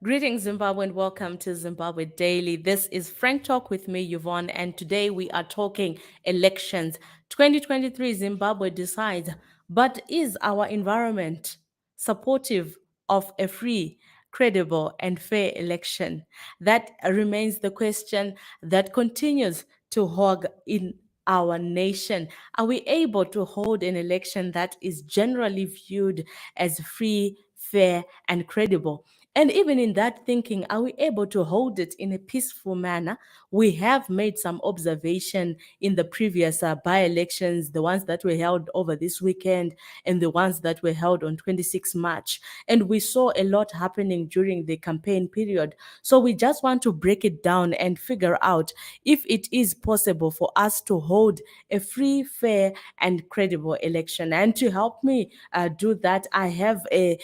Greetings, Zimbabwe, and welcome to Zimbabwe Daily. This is Frank Talk with me, Yvonne, and today we are talking elections. 2023 Zimbabwe decides, but is our environment supportive of a free, credible, and fair election? That remains the question that continues to hog in our nation. Are we able to hold an election that is generally viewed as free, fair, and credible? And even in that thinking, are we able to hold it in a peaceful manner? We have made some observation in the previous by-elections, the ones that were held over this weekend and the ones that were held on 26 March. And we saw a lot happening during the campaign period. So we just want to break it down and figure out if it is possible for us to hold a free, fair, and credible election. And to help me do that, I have a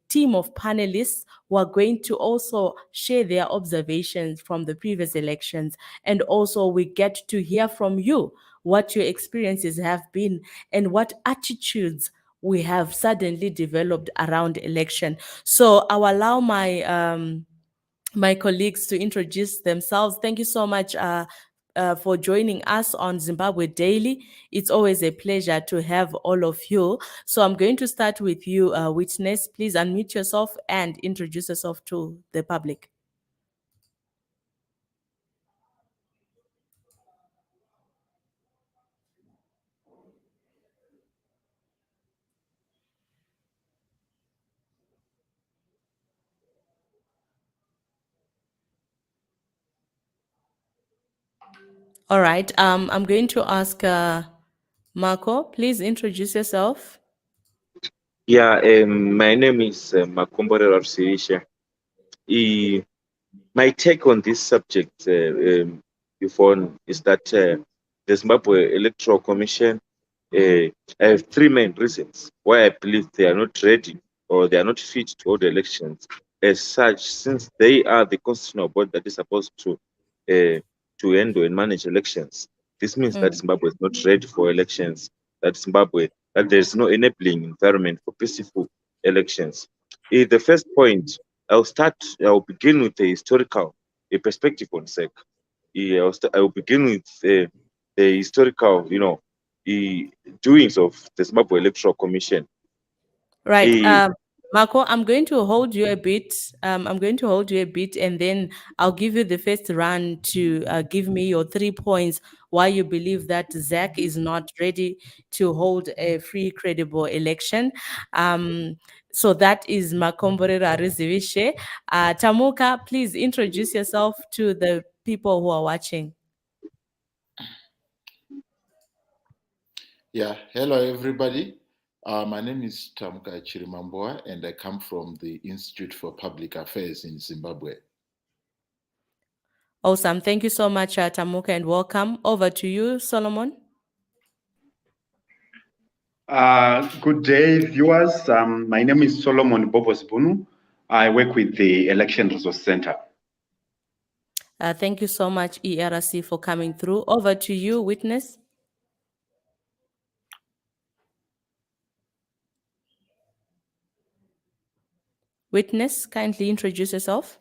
team of panelists who are going to also share their observations from the previous elections. And also, we get to hear from you what your experiences have been and what attitudes we have suddenly developed around election. So I'll allow my colleagues to introduce themselves. Thank you so much for joining us on Zimbabwe Daily. It's always a pleasure to have all of you. So I'm going to start with you, Witness. Please unmute yourself and introduce yourself to the public. All right. I'm going to ask Marco. Please introduce yourself. Yeah, my name is Makombore Rarsirisha. My take on this subject, Yvonne, is that the Zimbabwe Electoral Commission, I have three main reasons why I believe they are not ready or they are not fit to hold elections as such, since they are the constitutional body that is supposed to handle and manage elections. This means that Zimbabwe is not ready for elections, that there is no enabling environment for peaceful elections. The first point, I'll begin with the historical perspective on SEC. I will begin with the historical, doings of the Zimbabwe Electoral Commission. Right. Eh, Marco, I'm going to hold you a bit. And then I'll give you the first run to give me your 3 points why you believe that Zach is not ready to hold a free, credible election. So that is Makomborera Rezivishe. Tamuka, please introduce yourself to the people who are watching. Yeah, hello everybody. My name is Tamuka Chirimamboa and I come from the Institute for Public Affairs in Zimbabwe. Awesome. Thank you so much, Tamuka, and welcome. Over to you, Solomon. Good day, viewers. My name is Solomon Bobos Bunu. I work with the Election Resource Center. Thank you so much, ERC, for coming through. Over to you, Witness. Witness, kindly introduce yourself.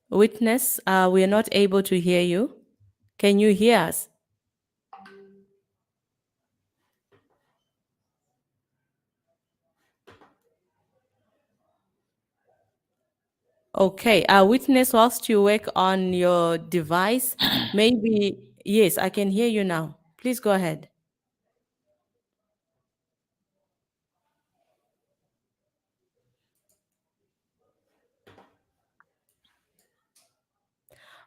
Witness, we are not able to hear you. Can you hear us? Okay, Witness, whilst you work on your device, maybe, yes, I can hear you now. Please go ahead.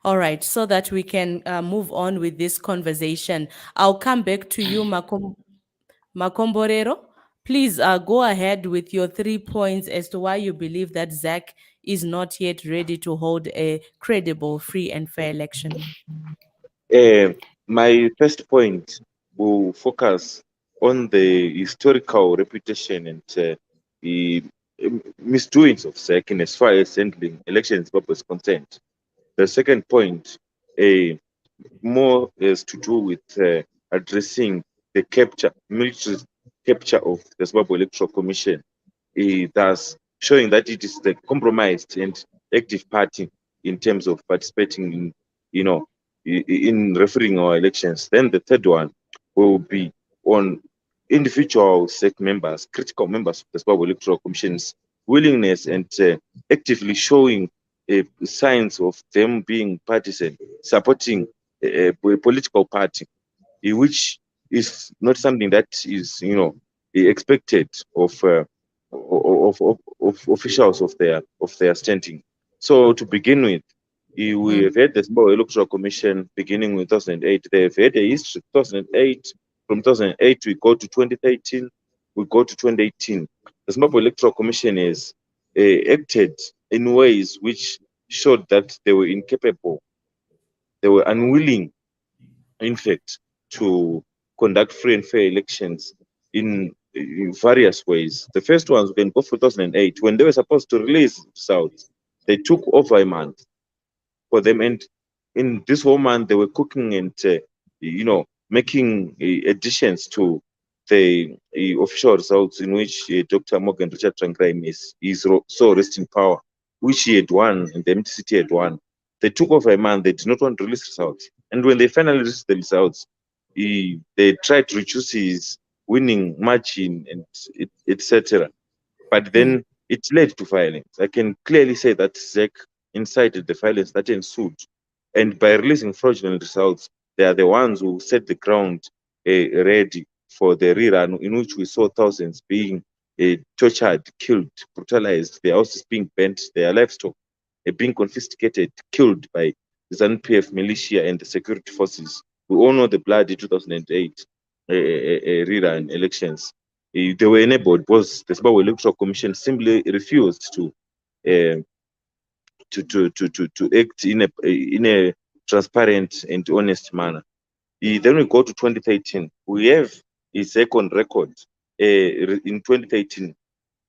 All right, so that we can move on with this conversation. I'll come back to you, Makomborero. Please go ahead with your 3 points as to why you believe that Zach is not yet ready to hold a credible, free, and fair election. My first point will focus on the historical reputation and the misdoings of SEC in as far as handling elections in Zimbabwe is concerned. The second point, more is to do with addressing the military capture of the Zimbabwe Electoral Commission, thus showing that it is the compromised and active party in terms of participating in, in refereeing our elections. Then the third one will be on individual SEC members, critical members of the Zimbabwe Electoral Commission's willingness and actively showing signs of them being partisan, supporting a political party, which is not something that is, expected of officials of their standing. So to begin with, we have had the Zimbabwe Electoral Commission beginning with 2008. They have had a history 2008. From 2008, we go to 2013, we go to 2018. The Zimbabwe Electoral Commission has acted in ways which showed that they were incapable, they were unwilling, in fact, to conduct free and fair elections in various ways. The first ones, we can go for 2008, when they were supposed to release results. They took over a month for them, and in this whole month, they were cooking and, making additions to the official results in which Dr. Morgan Richard Trangrime is so rest in power, which he had won and the MTCT had won. They took over a month, they did not want to release results. And when they finally released the results, they tried to reduce his winning margin and etc. But then it led to violence. I can clearly say that ZEC incited the violence that ensued. And by releasing fraudulent results, they are the ones who set the ground ready for the rerun, in which we saw thousands being tortured, killed, brutalized, their houses being burnt, their livestock being confiscated, killed by the ZANU-PF militia and the security forces. We all know the bloody 2008 rerun elections. They were enabled because the Zimbabwe Electoral Commission simply refused to act in a transparent and honest manner. Then we go to 2013. We have a second record in 2013.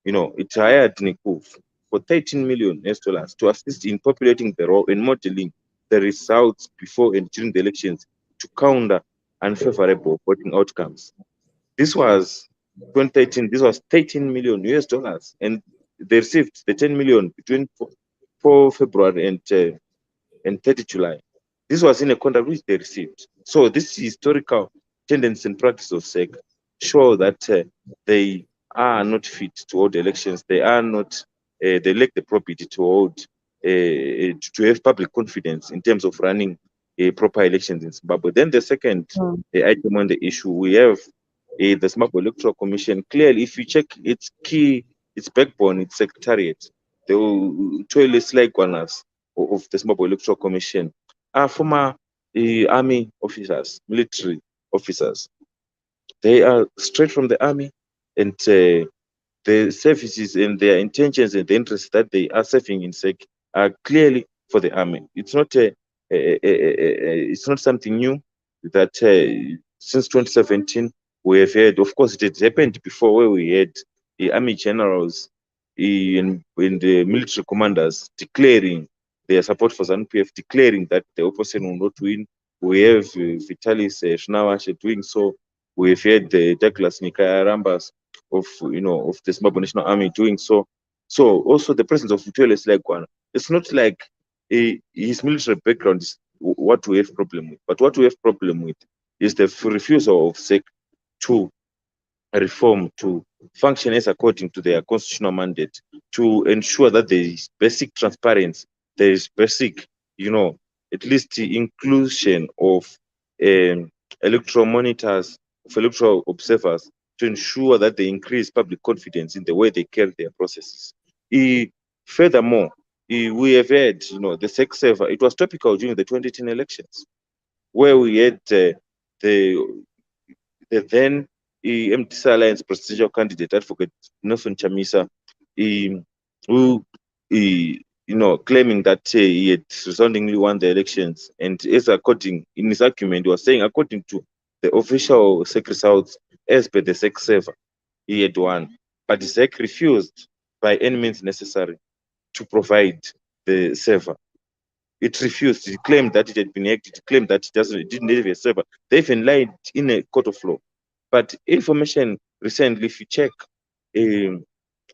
It hired Nikuf for $13 million to assist in populating the role and modeling the results before and during the elections to counter unfavorable voting outcomes. This was 2013. This was $13 million, and they received the 10 million between 4 February and 30 July. This was in a contract which they received. So this historical tendency and practice of SEC show that they are not fit to hold elections. They are not. They lack the probity to hold to have public confidence in terms of running proper elections in Zimbabwe. Then the second item on the issue, we have the Zimbabwe Electoral Commission. Clearly, if you check its backbone, its secretariat, the toilets like guanas of the Zimbabwe Electoral Commission are former army officers, military officers. They are straight from the army, and the services and their intentions and the interests that they are serving in SEC are clearly for the army. It's not it's not something new that since 2017 we have had. Of course, it had happened before, where we had the army generals and the military commanders declaring their support for ZANU-PF, declaring that the opposition will not win. We have Vitalis Shinawashe doing so. We have had Douglas Nikaya Rambas of the Zimbabwe National Army doing so. So also the presence of Vitalis Lekwana. It's not like his military background is what we have problem with, but what we have problem with is the refusal of SEC to reform, to function as according to their constitutional mandate, to ensure that there is basic transparency, there is basic, at least the inclusion of electoral monitors, of electoral observers, to ensure that they increase public confidence in the way they carry their processes. Furthermore, we have had, the SEC server. It was topical during the 2010 elections, where we had the then MTC Alliance presidential candidate, Advocate Nelson Chamisa, who, claiming that he had resoundingly won the elections, and in his argument, he was saying, according to the official SEC results, as per the SEC server, he had won, but the SEC refused by any means necessary to provide the server. It refused. It claimed that it had been hacked. It claimed that it didn't have a server. They even lied in a court of law. But information recently, if you check um,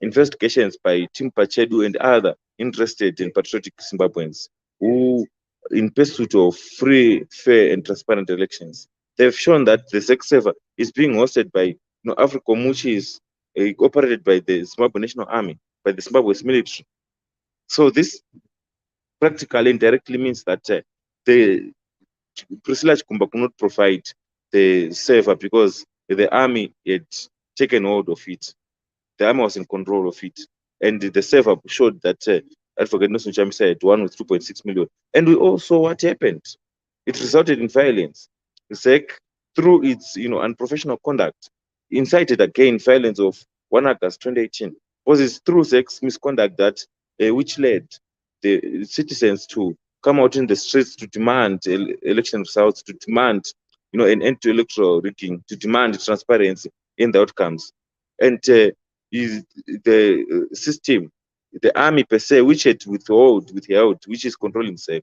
investigations by Tim Pachedu and other interested and patriotic Zimbabweans who, in pursuit of free, fair, and transparent elections, they've shown that the SEC server is being hosted by AFRICOM, which is operated by the Zimbabwe National Army, by the Zimbabwe's military. So this practically and directly means that the Priscilla Chikumba could not provide the server because the army had taken hold of it. The army was in control of it. And the server showed that Advocate Nelson Chamisa had won with 2.6 million. And we all saw what happened. It resulted in violence. The SEC, through its unprofessional conduct, incited again violence of 1 August 2018. Was it through SEC's misconduct that which led the citizens to come out in the streets to demand election results, to demand an end to electoral rigging, to demand transparency in the outcomes. And is the system, the army per se, which had withheld, which is controlling SEC,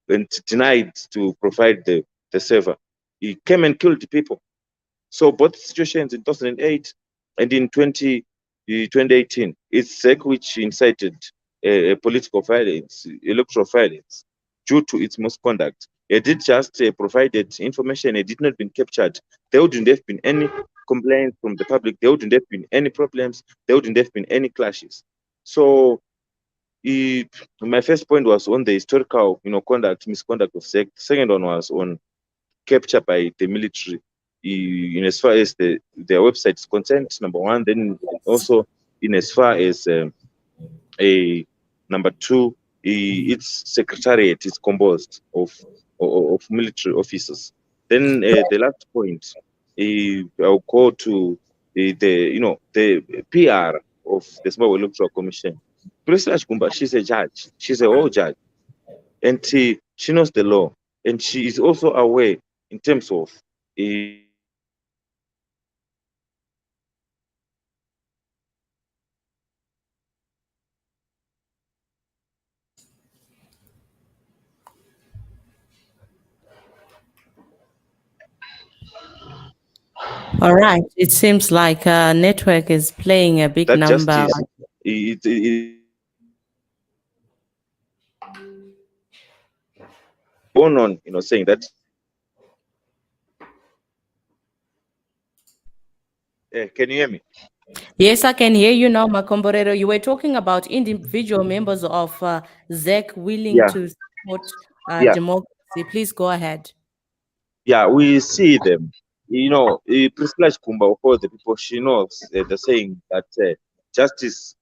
and denied to provide the server. He came and killed the people. So both situations in 2008 and in 2018, it's SEC which incited political violence, electoral violence, due to its misconduct. It did just provided information, it did not been captured. There wouldn't have been any complaints from the public, there wouldn't have been any problems, there wouldn't have been any clashes. So my first point was on the historical, misconduct of SEC. The second one was on capture by the military in as far as their website is concerned, number one. Then also in as far as a number two, its secretariat is composed of military officers. Then the last point, I'll go to the PR of the Zimbabwe Electoral Commission. Priscilla Chikumba, she's a judge. She's a whole judge, and she knows the law, and she is also aware in terms of All right. It seems like network is playing a big that number. justice. It going on, saying that. Can you hear me? Yes, I can hear you now, Makomborero. You were talking about individual members of ZEC willing Yeah, to support yeah, democracy. Please go ahead. yeah. We see them. Priscilla Chikumba, of all the people, she knows the saying that justice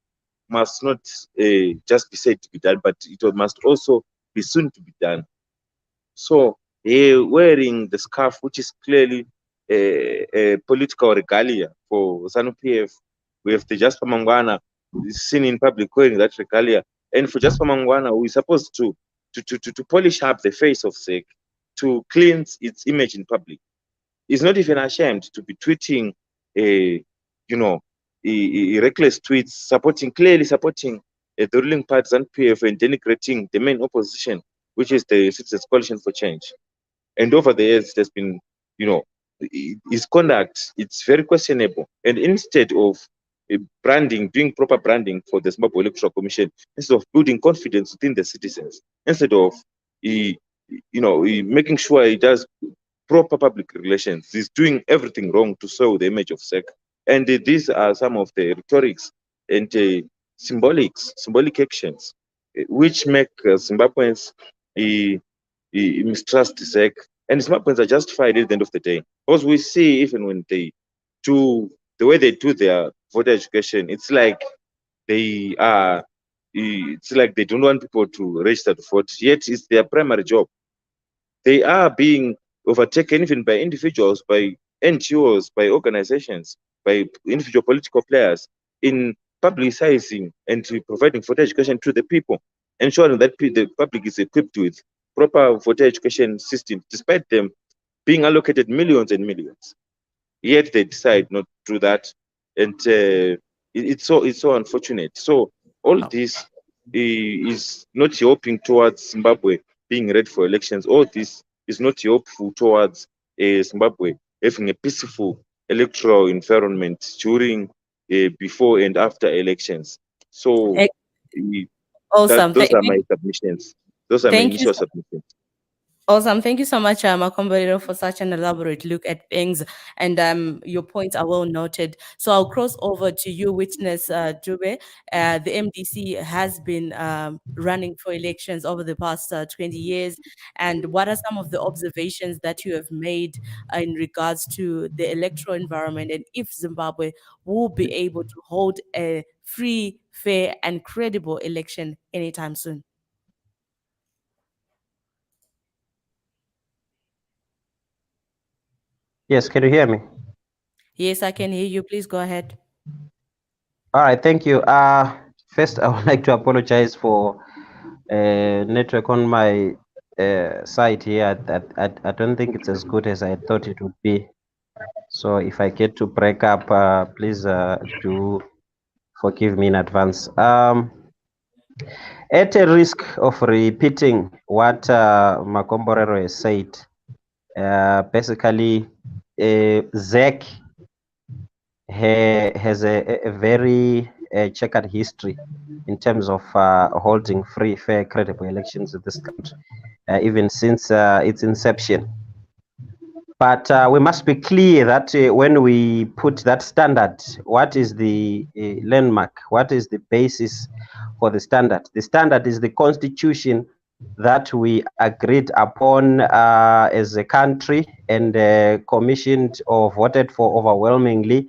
must not just be said to be done, but it must also be soon to be done. So wearing the scarf, which is clearly a political regalia for ZANU-PF, we have the Jasper Mangwana seen in public wearing that regalia, and for Jasper Mangwana, we're supposed to polish up the face of SEC, to cleanse its image in public. He's not even ashamed to be tweeting, you know, reckless tweets, clearly supporting the ruling party ZANU-PF and denigrating the main opposition, which is the Citizens Coalition for Change. And over the years, there's been, his conduct, it's very questionable. And instead of doing proper branding for the Zimbabwe Electoral Commission, instead of building confidence within the citizens, instead of, making sure he does proper public relations, he's doing everything wrong to sow the image of SEC. And these are some of the rhetorics and symbolic actions which make Zimbabweans mistrust SEC, and Zimbabweans are justified at the end of the day. Because we see even when they do the way they do their voter education, it's like they don't want people to register to vote, yet it's their primary job. They are being overtaken even by individuals, by NGOs, by organizations, by individual political players in publicizing and providing voter education to the people, ensuring that the public is equipped with proper voter education systems, despite them being allocated millions and millions. Yet they decide not to do that. And it's so unfortunate. So all this is not helping towards Zimbabwe being ready for elections. All this is not helpful towards Zimbabwe having a peaceful electoral environment during, before and after elections. So Eh, uh, Awesome. those are my submissions. Those are my Thank you. initial submissions. Awesome. Thank you so much, Makombolero, for such an elaborate look at things. And your points are well noted. So I'll cross over to you, Witness Dube. The MDC has been running for elections over the past 20 years. And what are some of the observations that you have made in regards to the electoral environment, and if Zimbabwe will be able to hold a free, fair, and credible election anytime soon? Yes, can you hear me? Yes, I can hear you. Please go ahead. All right, thank you. First, I would like to apologize for network on my side here. I don't think it's as good as I thought it would be. So if I get to break up, please do forgive me in advance. At a risk of repeating what Makomborero has said, basically, ZEC has a very checkered history in terms of holding free, fair, credible elections in this country, even since its inception. But we must be clear that when we put that standard, what is the landmark? What is the basis for the standard? The standard is the constitution that we agreed upon as a country and commissioned or voted for overwhelmingly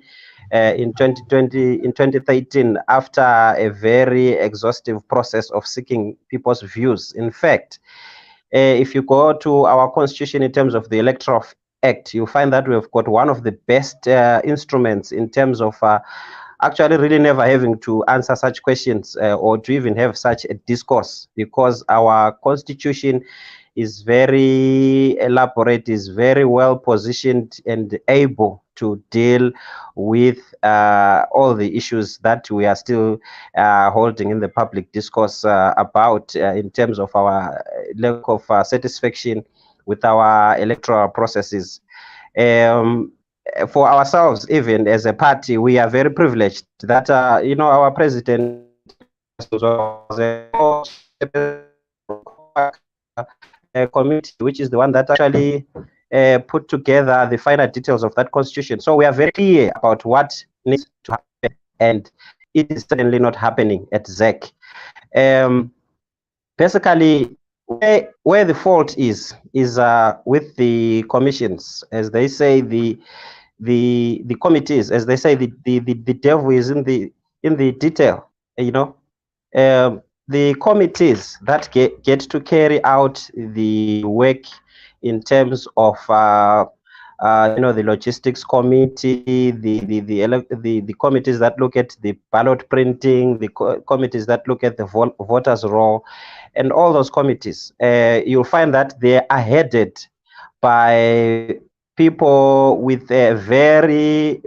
in 2013, after a very exhaustive process of seeking people's views. In fact, if you go to our constitution in terms of the Electoral Act, you find that we've got one of the best instruments in terms of actually really never having to answer such questions or to even have such a discourse, because our constitution is very elaborate, is very well positioned and able to deal with all the issues that we are still holding in the public discourse about in terms of our lack of satisfaction with our electoral processes. For ourselves, even as a party, we are very privileged that our president was a committee, which is the one that actually put together the final details of that constitution. So we are very clear about what needs to happen, and it is certainly not happening at ZEC. Basically, where the fault is with the commissions, as they say, the committees, as they say, the devil is in the detail. The committees that get to carry out the work in terms of the logistics committee, the committees that look at the ballot printing, the committees that look at the voters roll, and all those committees, you'll find that they are headed by people with very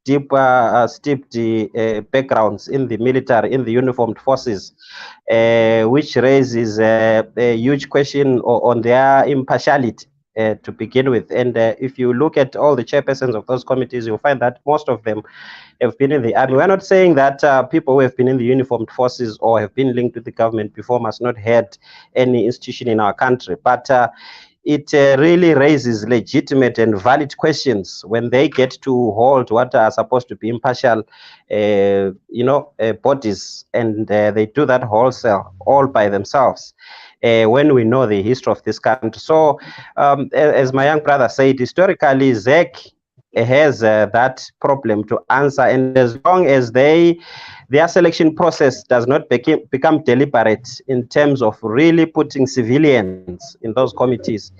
deep, steeped backgrounds in the military, in the uniformed forces, which raises a huge question on their impartiality to begin with. And if you look at all the chairpersons of those committees, you'll find that most of them have been in the army. We're not saying that people who have been in the uniformed forces or have been linked to the government before must not head any institution in our country, but it really raises legitimate and valid questions when they get to hold what are supposed to be impartial, bodies, and they do that wholesale all by themselves. When we know the history of this country. So, as my young brother said, historically, ZEC has that problem to answer, and as long as their selection process does not become deliberate in terms of really putting civilians in those committees,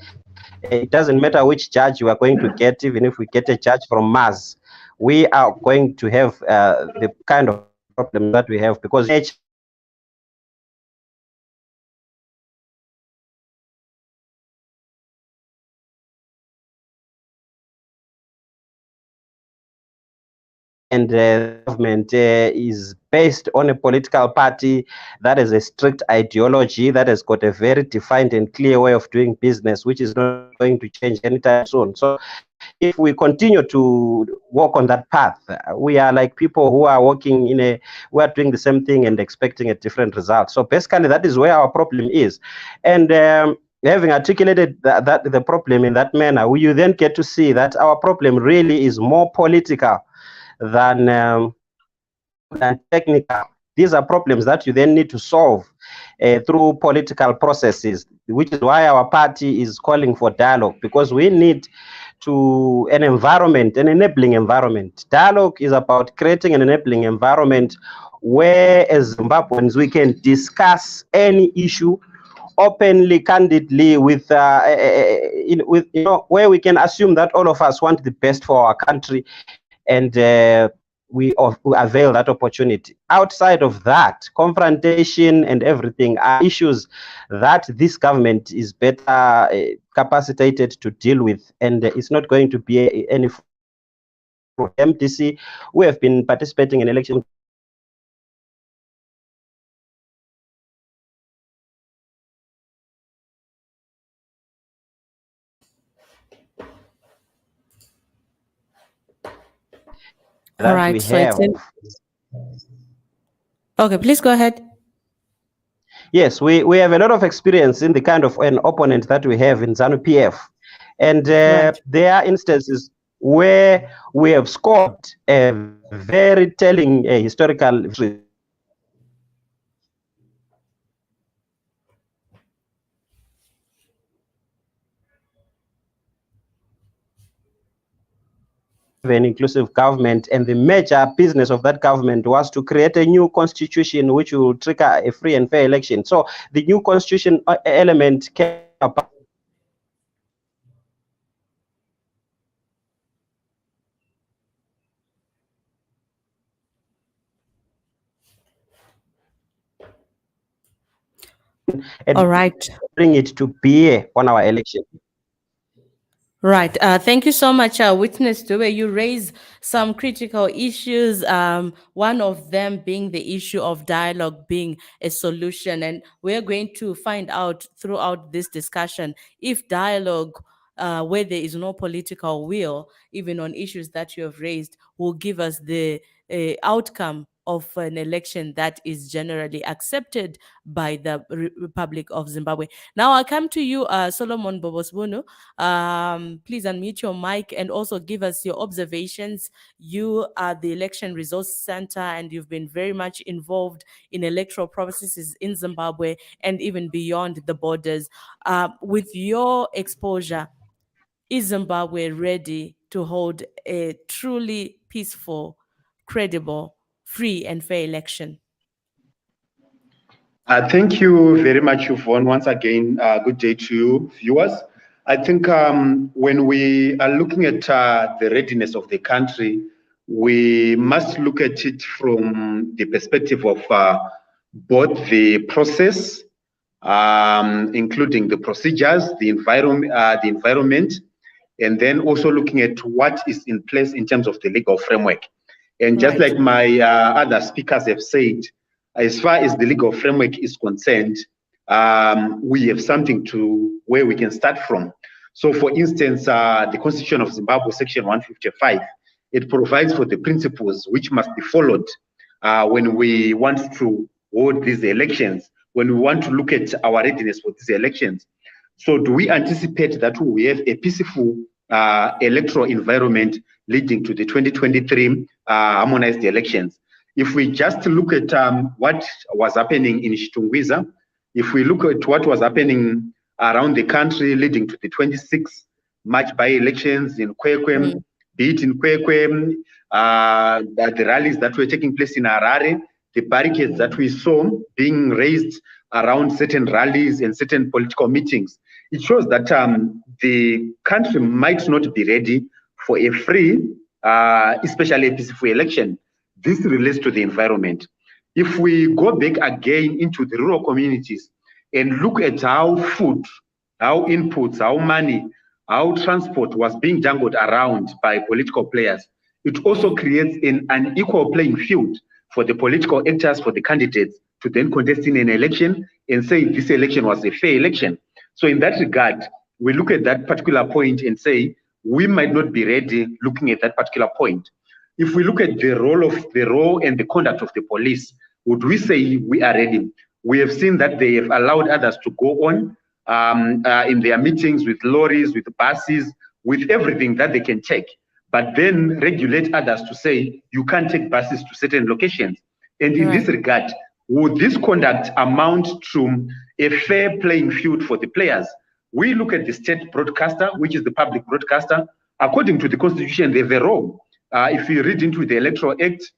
it doesn't matter which judge you are going to get. Even if we get a judge from Mars, we are going to have the kind of problem that we have, because and government is based on a political party that has a strict ideology, that has got a very defined and clear way of doing business, which is not going to change anytime soon. So if we continue to walk on that path, we are like people who are walking we are doing the same thing and expecting a different result. So basically that is where our problem is. And having articulated that the problem in that manner, you then get to see that our problem really is more political than technical. These are problems that you then need to solve through political processes, which is why our party is calling for dialogue, because we need an environment, an enabling environment. Dialogue is about creating an enabling environment where, as Zimbabweans, we can discuss any issue openly, candidly, with where we can assume that all of us want the best for our country, and we avail that opportunity. Outside of that, confrontation and everything are issues that this government is better capacitated to deal with, and it's not going to be any MDC. We have been participating in elections. All right, we so have. Okay, please go ahead. Yes, we have a lot of experience in the kind of an opponent that we have in ZANU-PF. And Right. there are instances where we have scored a very telling historical victory. An inclusive government, and the major business of that government was to create a new constitution which will trigger a free and fair election. So the new constitution element came about. And all right, bring it to bear on our election. Right. Thank you so much, Witness Dube. You raise some critical issues, one of them being the issue of dialogue being a solution. And we're going to find out throughout this discussion if dialogue, where there is no political will, even on issues that you have raised, will give us the outcome of an election that is generally accepted by the Republic of Zimbabwe. Now I'll come to you, Solomon Bobosbunu. Please unmute your mic and also give us your observations. You are the Election Resource Center, and you've been very much involved in electoral processes in Zimbabwe and even beyond the borders. With your exposure, is Zimbabwe ready to hold a truly peaceful, credible, free and fair election? Thank you very much, Yvonne. Once again, good day to you, viewers. I think when we are looking at the readiness of the country, we must look at it from the perspective of both the process, including the procedures, the environment, and then also looking at what is in place in terms of the legal framework. And just like my other speakers have said, as far as the legal framework is concerned, we have something to where we can start from. So, for instance, the Constitution of Zimbabwe, Section 155, it provides for the principles which must be followed when we want to hold these elections, when we want to look at our readiness for these elections. So, do we anticipate that we have a peaceful electoral environment leading to the 2023 harmonized elections? If we just look at what was happening in Chitungwiza, if we look at what was happening around the country leading to the 26th March by-elections in Kwekwe, be it in Kwekwe, the rallies that were taking place in Harare, the barricades that we saw being raised around certain rallies and certain political meetings, it shows that the country might not be ready for a free, especially a peaceful election. This relates to the environment. If we go back again into the rural communities and look at how food, how inputs, how money, how transport was being jangled around by political players, it also creates an unequal playing field for the political actors, for the candidates to then contest in an election and say this election was a fair election. So in that regard, we look at that particular point and say, we might not be ready looking at that particular point. If we look at the role and the conduct of the police, would we say we are ready? We have seen that they have allowed others to go on in their meetings with lorries, with buses, with everything that they can take, but then regulate others to say, you can't take buses to certain locations. And in this regard, would this conduct amount to a fair playing field for the players? We look at the state broadcaster, which is the public broadcaster. According to the constitution, they have a role. If you read into the Electoral Act,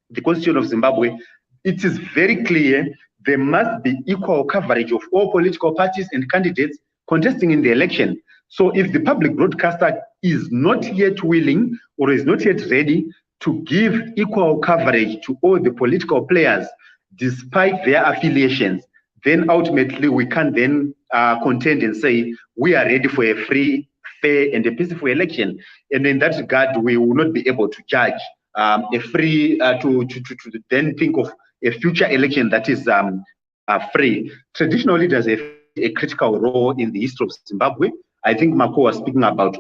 the Constitution of Zimbabwe, it is very clear there must be equal coverage of all political parties and candidates contesting in the election. So if the public broadcaster is not yet willing or is not yet ready to give equal coverage to all the political players, despite their affiliations, then ultimately we can then contend and say we are ready for a free, fair, and a peaceful election. And in that regard, we will not be able to judge a free to then think of a future election that is free. Traditional leaders have a critical role in the history of Zimbabwe. I think Marco was speaking about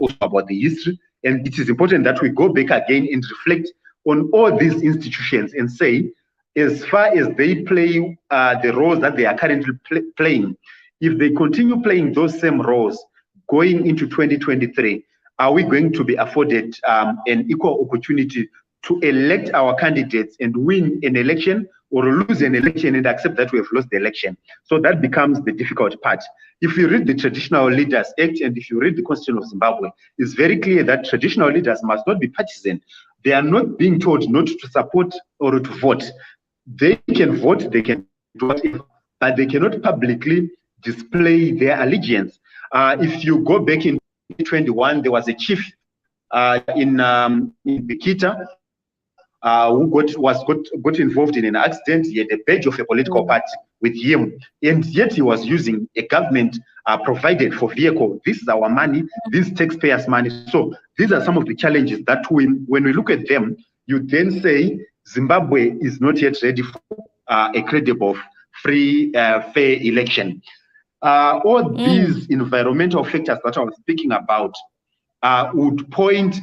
the history, and it is important that we go back again and reflect on all these institutions and say, as far as they play the roles that they are currently playing, if they continue playing those same roles going into 2023, are we going to be afforded an equal opportunity to elect our candidates and win an election, or lose an election and accept that we have lost the election? So that becomes the difficult part. If you read the Traditional Leaders Act and if you read the Constitution of Zimbabwe, it's very clear that traditional leaders must not be partisan. They are not being told not to support or to vote. They can vote, they can do whatever, but they cannot publicly display their allegiance. If you go back in 2021, there was a chief in Bikita who got involved in an accident. He had a badge of a political party with him, and yet he was using a government provided for vehicle. This is our money, this taxpayers' money. So these are some of the challenges that when we look at them, you then say Zimbabwe is not yet ready for a credible, free, fair election. All these environmental factors that I was speaking about would point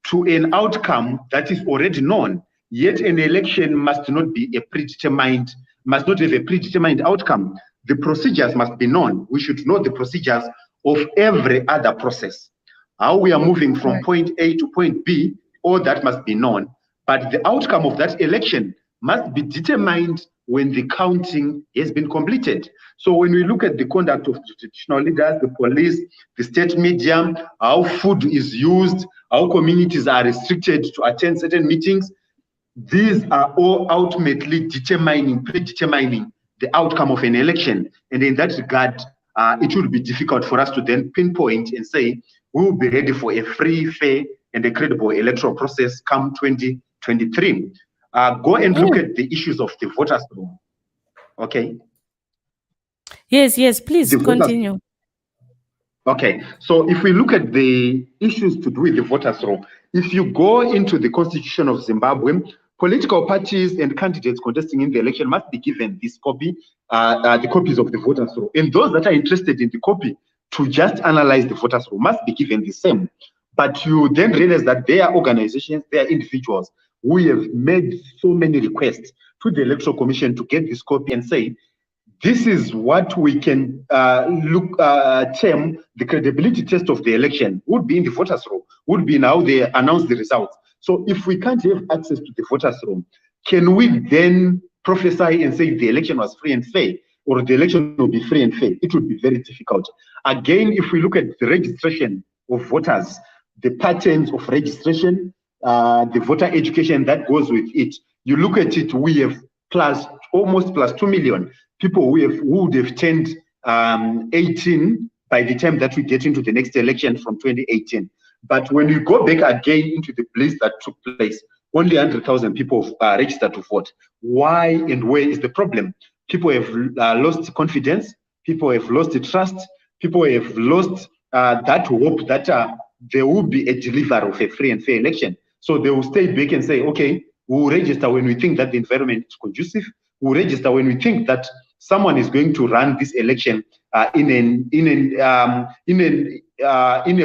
to an outcome that is already known. Yet an election must not be must not have a predetermined outcome. The procedures must be known. We should know the procedures of every other process. How we are moving from point A to point B, all that must be known. But the outcome of that election must be determined when the counting has been completed. So when we look at the conduct of the traditional leaders, the police, the state media, how food is used, how communities are restricted to attend certain meetings, these are all ultimately predetermining the outcome of an election. And in that regard, it will be difficult for us to then pinpoint and say, we will be ready for a free, fair, and a credible electoral process come 2023. Go and look at the issues of the voters' roll. Okay. Yes, please continue. Okay, so if we look at the issues to do with the voters' roll, if you go into the Constitution of Zimbabwe, political parties and candidates contesting in the election must be given this copy, the copies of the voters' roll. And those that are interested in the copy to just analyze the voters' roll must be given the same. But you then realize that there are organizations, there are individuals who have made so many requests to the Electoral Commission to get this copy and say, this is what we can term the credibility test of the election, would be in the voters' roll, would be in how they announce the results. So if we can't have access to the voters' roll, can we then prophesy and say the election was free and fair, or the election will be free and fair? It would be very difficult. Again, if we look at the registration of voters, the patterns of registration, the voter education that goes with it, you look at it, we have almost plus 2 million people who would have turned 18 by the time that we get into the next election from 2018. But when we go back again into the place that took place, only 100,000 people registered to vote. Why and where is the problem? People have lost confidence. People have lost the trust. People have lost that hope that there will be a delivery of a free and fair election. So they will stay back and say, okay, we will register when we think that the environment is conducive. We will register when we think that someone is going to run this election in a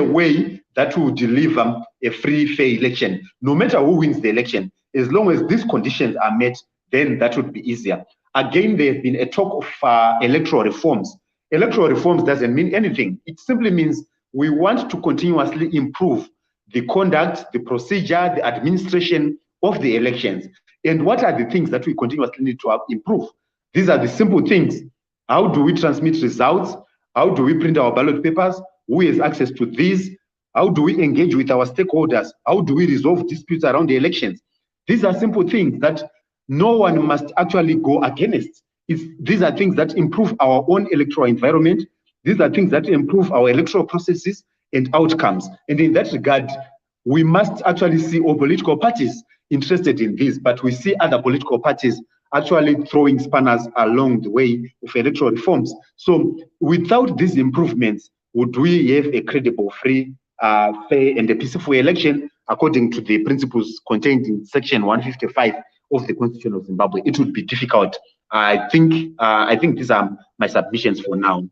way that will deliver a free, fair election. No matter who wins the election, as long as these conditions are met, then that would be easier. Again, there has been a talk of electoral reforms. Electoral reforms doesn't mean anything. It simply means we want to continuously improve the conduct, the procedure, the administration of the elections. And what are the things that we continuously need to improve? These are the simple things. How do we transmit results? How do we print our ballot papers? Who has access to these? How do we engage with our stakeholders? How do we resolve disputes around the elections? These are simple things that no one must actually go against. These are things that improve our own electoral environment. These are things that improve our electoral processes and outcomes. And in that regard, we must actually see all political parties interested in this, but we see other political parties actually throwing spanners along the way of electoral reforms. So without these improvements, would we have a credible, free, fair, and a peaceful election according to the principles contained in Section 155 of the Constitution of Zimbabwe? It would be difficult. I think these are my submissions for now.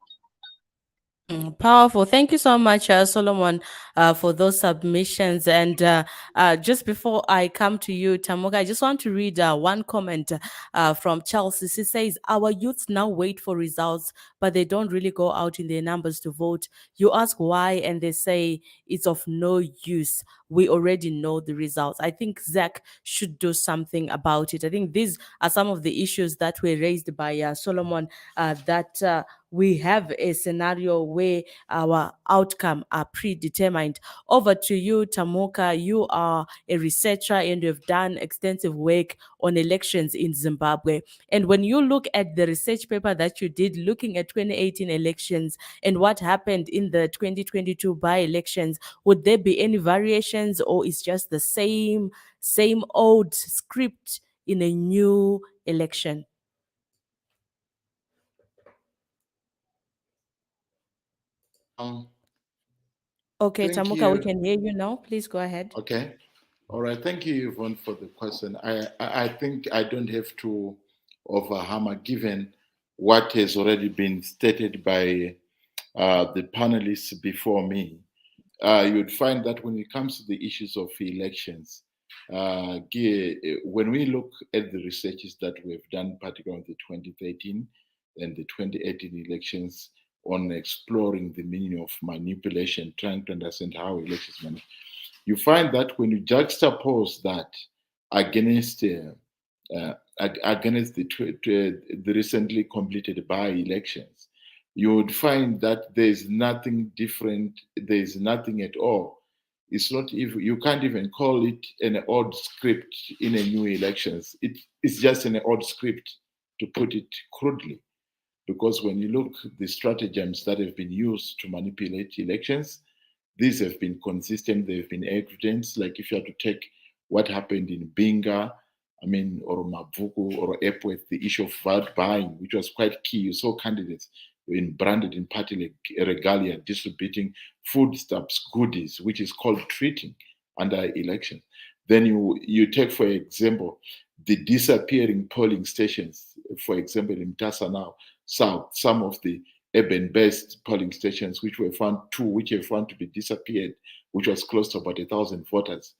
Powerful. Thank you so much, Solomon, for those submissions. And just before I come to you, Tamuka, I just want to read one comment from Chelsea. She says, our youths now wait for results, but they don't really go out in their numbers to vote. You ask why, and they say it's of no use. We already know the results. I think Zach should do something about it. I think these are some of the issues that were raised by Solomon, that we have a scenario where our outcome are predetermined. Over to you, Tamuka. You are a researcher and you've done extensive work on elections in Zimbabwe. And when you look at the research paper that you did looking at 2018 elections and what happened in the 2022 by-elections, would there be any variations, or is just the same old script in a new election? Okay, Thank Tamuka, we you. can hear you now. Please go ahead. Okay. All right. Thank you, Yvonne, for the question. I think I don't have to overhammer, given what has already been stated by the panelists before me. You would find that when it comes to the issues of elections, when we look at the researches that we've done, particularly on the 2013 and the 2018 elections, on exploring the meaning of manipulation, trying to understand how elections manage, you find that when you juxtapose that against the recently completed by-elections, you would find that there's nothing different. There's nothing at all. It's not even, you can't even call it an odd script in a new elections. It's just an odd script, to put it crudely, because when you look at the stratagems that have been used to manipulate elections, these have been consistent. They've been evident. Like if you had to take what happened in Binga, or Mavuku or Epworth, the issue of vote buying, which was quite key. You saw candidates being branded in party regalia, distributing foodstuffs, goodies, which is called treating under elections. Then you take, for example, the disappearing polling stations. For example, in Mtasa now, South, some of the urban-based polling stations, which were found to be disappeared, which was close to about 1,000 voters.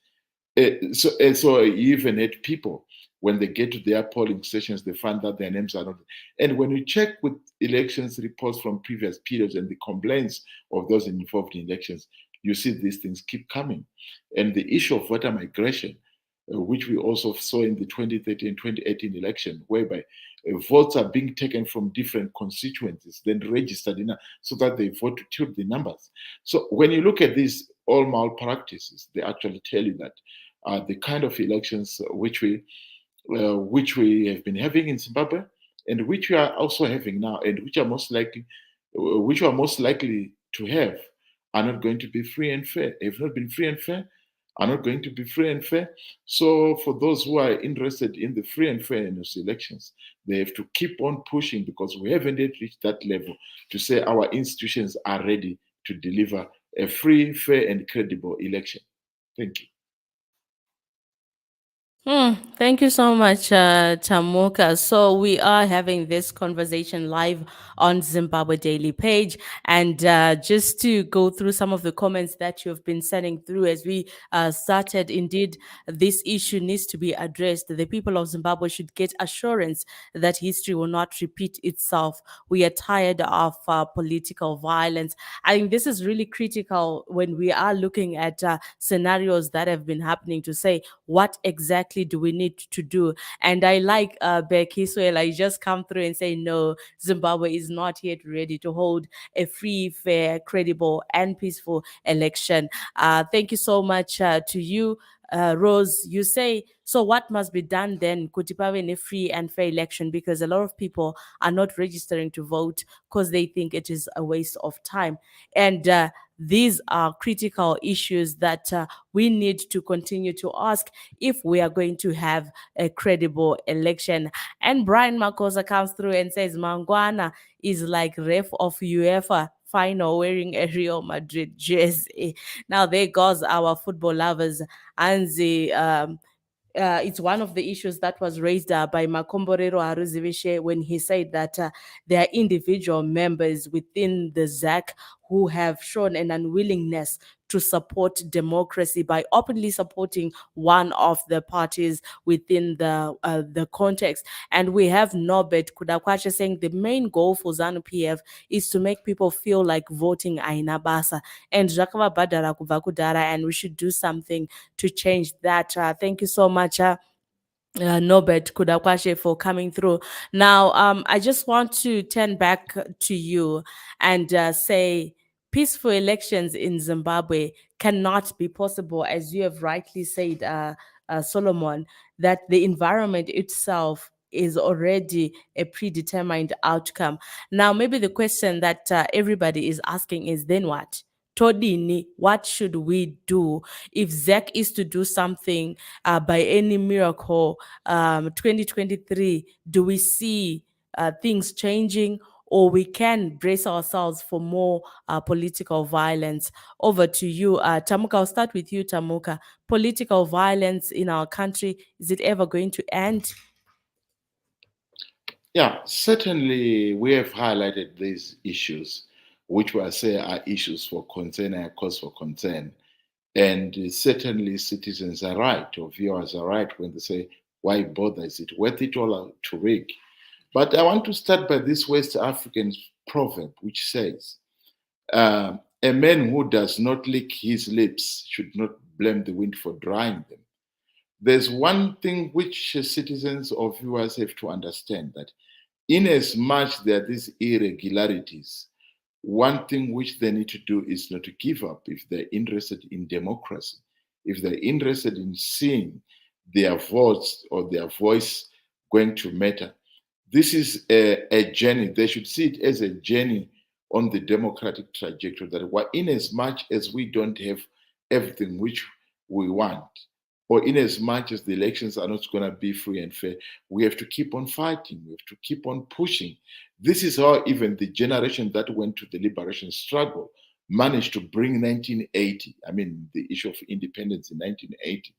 So you even had people, when they get to their polling stations, they find that their names are not. And when you check with elections reports from previous periods and the complaints of those involved in elections, you see these things keep coming. And the issue of voter migration, which we also saw in the 2013 and 2018 election, whereby votes are being taken from different constituencies, then registered so that they vote to tilt the numbers. So when you look at these all malpractices, they actually tell you that the kind of elections which we have been having in Zimbabwe, and which we are also having now, and which are most likely to have, are not going to be free and fair. Have not been free and fair, are not going to be free and fair. So for those who are interested in the free and fair elections, they have to keep on pushing, because we haven't yet reached that level to say our institutions are ready to deliver a free, fair, and credible election. Thank you. Thank you so much, Tamuka. So we are having this conversation live on Zimbabwe Daily page, and just to go through some of the comments that you have been sending through as we started. Indeed, this issue needs to be addressed. The people of Zimbabwe should get assurance that history will not repeat itself. We are tired of political violence. I think this is really critical when we are looking at scenarios that have been happening to say what exactly do we need to do. And I like Becky Suela, you just come through and say, no, Zimbabwe is not yet ready to hold a free, fair, credible, and peaceful election. Thank you so much to you. Rose, you say, so what must be done then? Could you have a free and fair election? Because a lot of people are not registering to vote because they think it is a waste of time. And these are critical issues that we need to continue to ask if we are going to have a credible election. And Brian Makosa comes through and says Mangwana is like ref of UEFA final wearing a Real Madrid jersey. Now there goes our football lovers. Anzi, it's one of the issues that was raised by Makomborero Haruzivishe when he said that there are individual members within the ZAC who have shown an unwillingness to support democracy by openly supporting one of the parties within the context. And we have Norbert Kudakwache saying the main goal for ZANU PF is to make people feel like voting ainabasa and Jakava Badara Kuvakudara, and we should do something to change that. Thank you so much. Norbert Kudakwashe for coming through. Now, I just want to turn back to you and say peaceful elections in Zimbabwe cannot be possible, as you have rightly said, Solomon, that the environment itself is already a predetermined outcome. Now, maybe the question that everybody is asking is then what? Todini, what should we do if ZEC is to do something by any miracle? 2023, do we see things changing, or we can brace ourselves for more political violence? Over to you, Tamuka. I'll start with you, Tamuka. Political violence in our country, is it ever going to end? Yeah, certainly we have highlighted these issues, which we say are issues for concern and cause for concern. And certainly citizens are right, or viewers are right when they say, why bother? Is it worth it all to rig? But I want to start by this West African proverb, which says, a man who does not lick his lips should not blame the wind for drying them. There's one thing which citizens or viewers have to understand, that in as much there are these irregularities, one thing which they need to do is not to give up if they're interested in democracy, if they're interested in seeing their votes or their voice going to matter. This is a journey. They should see it as a journey on the democratic trajectory, that in as much as we don't have everything which we want, or in as much as the elections are not going to be free and fair, we have to keep on fighting. We have to keep on pushing. This is how even the generation that went to the liberation struggle managed to bring 1980, I mean, the issue of independence in 1980.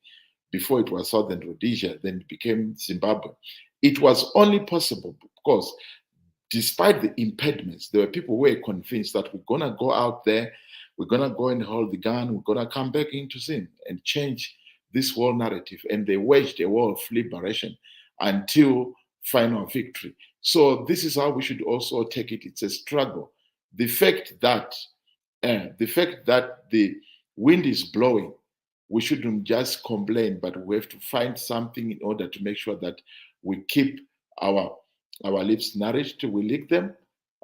Before it was Southern Rhodesia, then it became Zimbabwe. It was only possible because despite the impediments, there were people who were convinced that we're going to go out there, we're going to go and hold the gun, we're going to come back into Zim and change this whole narrative. And they waged a war of liberation until final victory. So this is how we should also take it. It's a struggle. The fact that the wind is blowing, we shouldn't just complain, but we have to find something in order to make sure that we keep our lips nourished. We lick them,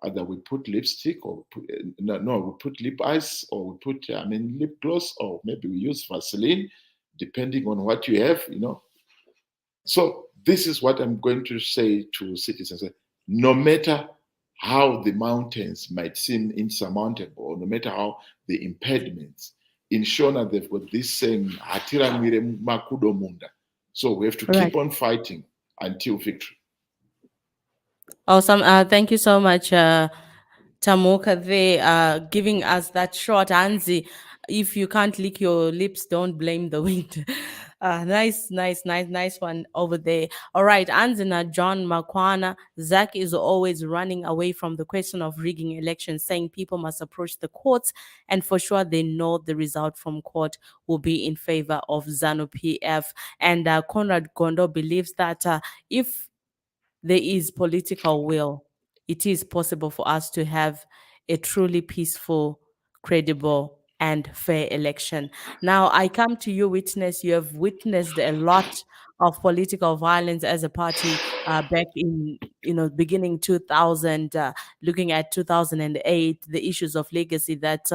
either we put lipstick or we put lip ice, or we put lip gloss, or maybe we use Vaseline, depending on what you have, So this is what I'm going to say to citizens. No matter how the mountains might seem insurmountable, or no matter how the impediments, in Shona they've got this saying, "Hatira mire makudo munda." So we have to keep on fighting until victory. Awesome. Thank you so much, Tamuka. They are giving us that short answer. If you can't lick your lips, don't blame the wind. Nice one over there. All right, Anzina John Makwana. Zach is always running away from the question of rigging elections, saying people must approach the courts, and for sure they know the result from court will be in favor of ZANU PF. And Conrad Gondo believes that if there is political will, it is possible for us to have a truly peaceful, credible, and fair election. Now, I come to you, witness. You have witnessed a lot of political violence as a party back in beginning 2000, looking at 2008, the issues of legacy that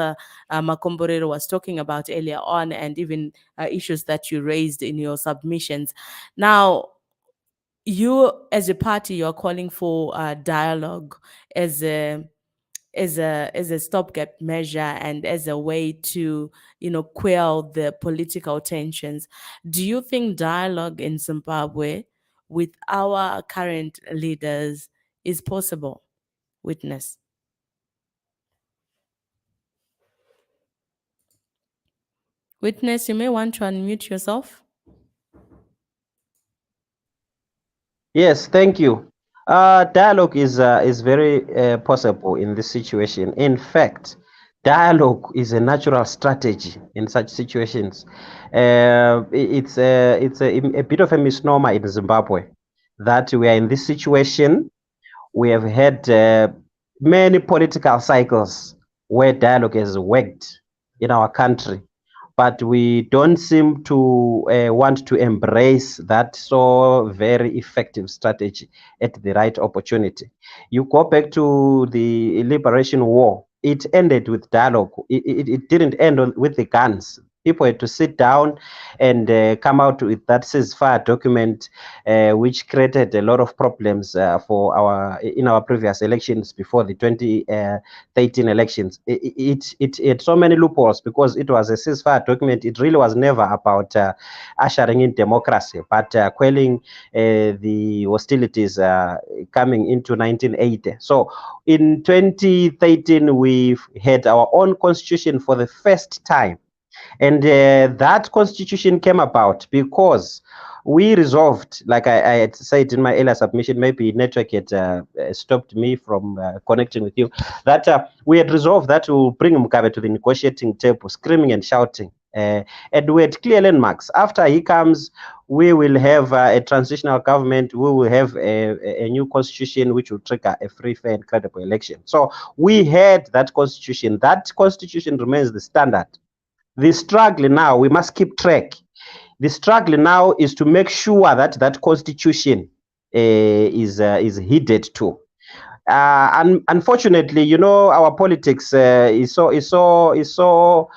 Makomborero was talking about earlier on, and even issues that you raised in your submissions. Now, you as a party, you're calling for dialogue as a stopgap measure and as a way to quell the political tensions. Do you think dialogue in Zimbabwe with our current leaders is possible? Witness. Witness, you may want to unmute yourself. Yes, thank you. Dialogue is very possible in this situation. In fact, dialogue is a natural strategy in such situations. It's a bit of a misnomer in Zimbabwe that we are in this situation. We have had many political cycles where dialogue has worked in our country, but we don't seem to want to embrace that so very effective strategy at the right opportunity. You go back to the Liberation War, it ended with dialogue. It didn't end with the guns. People had to sit down and come out with that ceasefire document, which created a lot of problems for our previous elections before the 2013 elections. It had so many loopholes because it was a ceasefire document. It really was never about ushering in democracy, but quelling the hostilities coming into 1980. So in 2013, we had our own constitution for the first time. And that constitution came about because we resolved, like I had said in my earlier submission, maybe network had stopped me from connecting with you, that we had resolved that we'll bring Mugabe to the negotiating table, screaming and shouting. And we had clear landmarks. After he comes, we will have a transitional government. We will have a new constitution which will trigger a free, fair, and credible election. So we had that constitution. That constitution remains the standard. The struggle now, we must keep track. The struggle now is to make sure that that constitution is heeded to. Unfortunately, our politics is so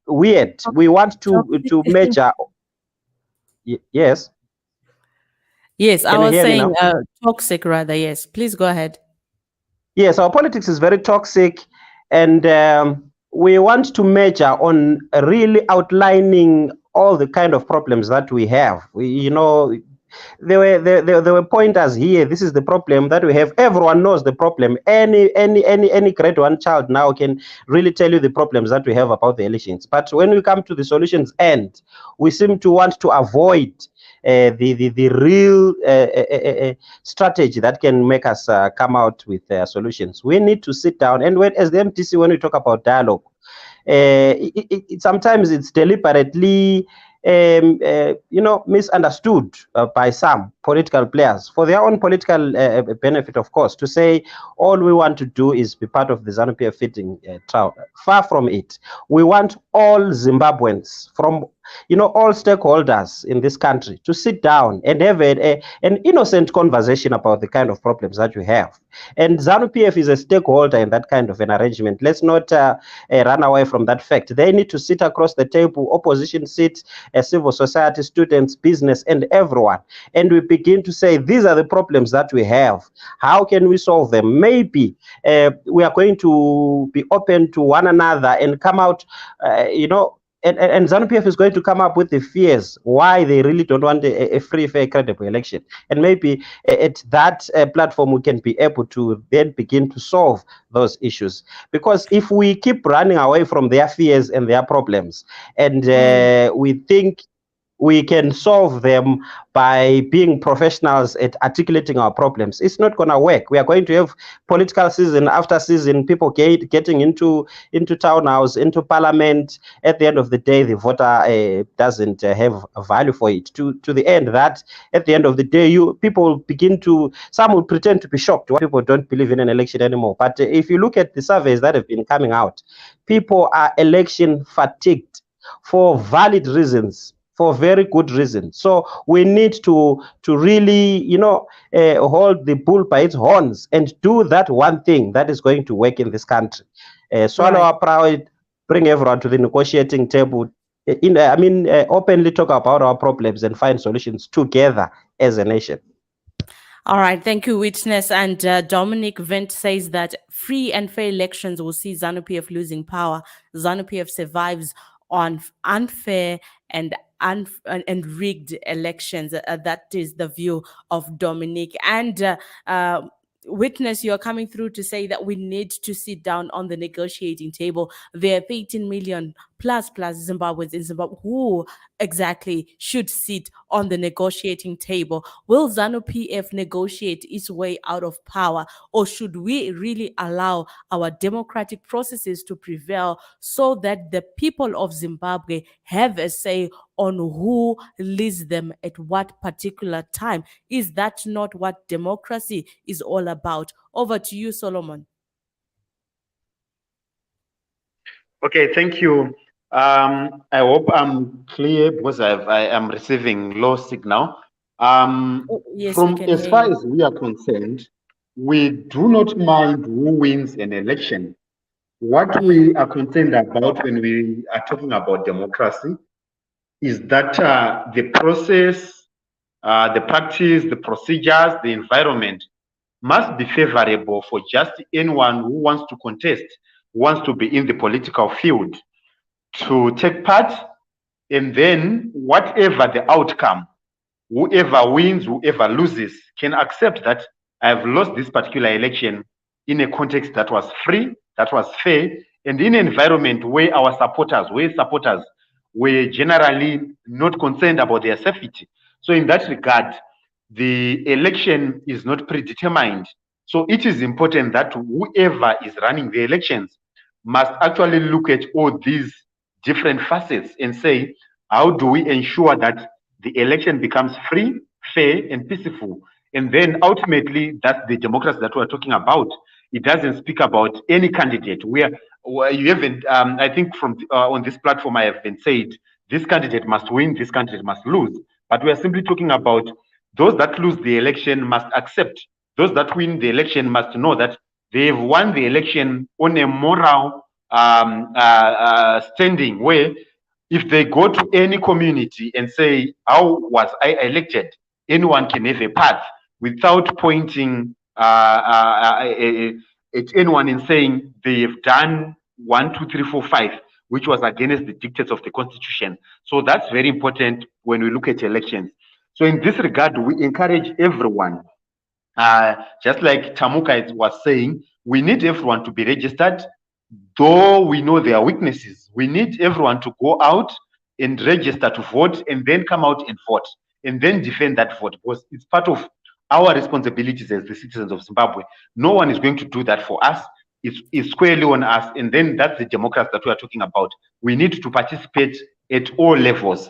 weird. We want to measure. Yes. Yes, I Can you was hear me saying now? toxic rather. Yes, please go ahead. Yes, our politics is very toxic, and we want to measure on really outlining all the kind of problems that we have. There were pointers here. This is the problem that we have. Everyone knows the problem. Any grade one child now can really tell you the problems that we have about the elections. But when we come to the solutions end, we seem to want to avoid the real strategy that can make us come out with solutions. We need to sit down, and as the MTC, when we talk about dialogue, sometimes it's deliberately misunderstood by some political players for their own political benefit, of course, to say all we want to do is be part of the ZANU-PF feeding trial. Far from it. We want all Zimbabweans from all stakeholders in this country to sit down and have an innocent conversation about the kind of problems that you have. And ZANU-PF is a stakeholder in that kind of an arrangement. Let's not run away from that fact. They need to sit across the table, opposition sit, civil society, students, business, and everyone. And we begin to say, these are the problems that we have. How can we solve them? Maybe we are going to be open to one another and come out, and ZANU-PF is going to come up with the fears why they really don't want a free, fair, credible election. And maybe at that platform, we can be able to then begin to solve those issues. Because if we keep running away from their fears and their problems, and we think we can solve them by being professionals at articulating our problems. It's not going to work. We are going to have political season after season, people getting into townhouse, into parliament. At the end of the day, the voter doesn't have a value for it. To the end that at the end of the day, people begin to, some will pretend to be shocked why people don't believe in an election anymore. But if you look at the surveys that have been coming out, people are election fatigued for valid reasons, for very good reasons. So we need to really, hold the bull by its horns and do that one thing that is going to work in this country. Swallow our pride, bring everyone to the negotiating table. Openly talk about our problems and find solutions together as a nation. All right, thank you, Witness. And Dominic Vent says that free and fair elections will see ZANU-PF losing power. ZANU-PF survives on unfair and rigged elections. That is the view of Dominic. And Witness, you're coming through to say that we need to sit down on the negotiating table. There are 18 million plus Zimbabweans in Zimbabwe who exactly should sit on the negotiating table. Will ZANU-PF negotiate its way out of power, or should we really allow our democratic processes to prevail so that the people of Zimbabwe have a say on who leads them at what particular time? Is that not what democracy is all about? Over to you, Solomon. Okay, thank you. I hope I'm clear because I am receiving low signal. Yes, from as far as we are concerned, we do not mind who wins an election. What we are concerned about when we are talking about democracy is that the process, the practice, the procedures, the environment must be favorable for just anyone who wants to contest, who wants to be in the political field, to take part, and then whatever the outcome, whoever wins, whoever loses, can accept that I've lost this particular election in a context that was free, that was fair, and in an environment where supporters were generally not concerned about their safety. So in that regard, the election is not predetermined. So it is important that whoever is running the elections must actually look at all these different facets and say, how do we ensure that the election becomes free, fair, and peaceful? And then ultimately, that's the democracy that we're talking about. It doesn't speak about any candidate. Where you haven't, I think from on this platform, I have been said, this candidate must win, this candidate must lose. But we are simply talking about those that lose the election must accept. Those that win the election must know that they've won the election on a moral standing where if they go to any community and say, how was I elected? Anyone can have a path without pointing at anyone and saying they've done 1, 2, 3, 4, 5, which was against the dictates of the Constitution. So that's very important when we look at elections. So in this regard, we encourage everyone, just like Tamuka was saying, we need everyone to be registered. Though we know there are weaknesses, we need everyone to go out and register to vote and then come out and vote and then defend that vote, because it's part of our responsibilities as the citizens of Zimbabwe. No one is going to do that for us. It's squarely on us. And then that's the democracy that we are talking about. We need to participate at all levels,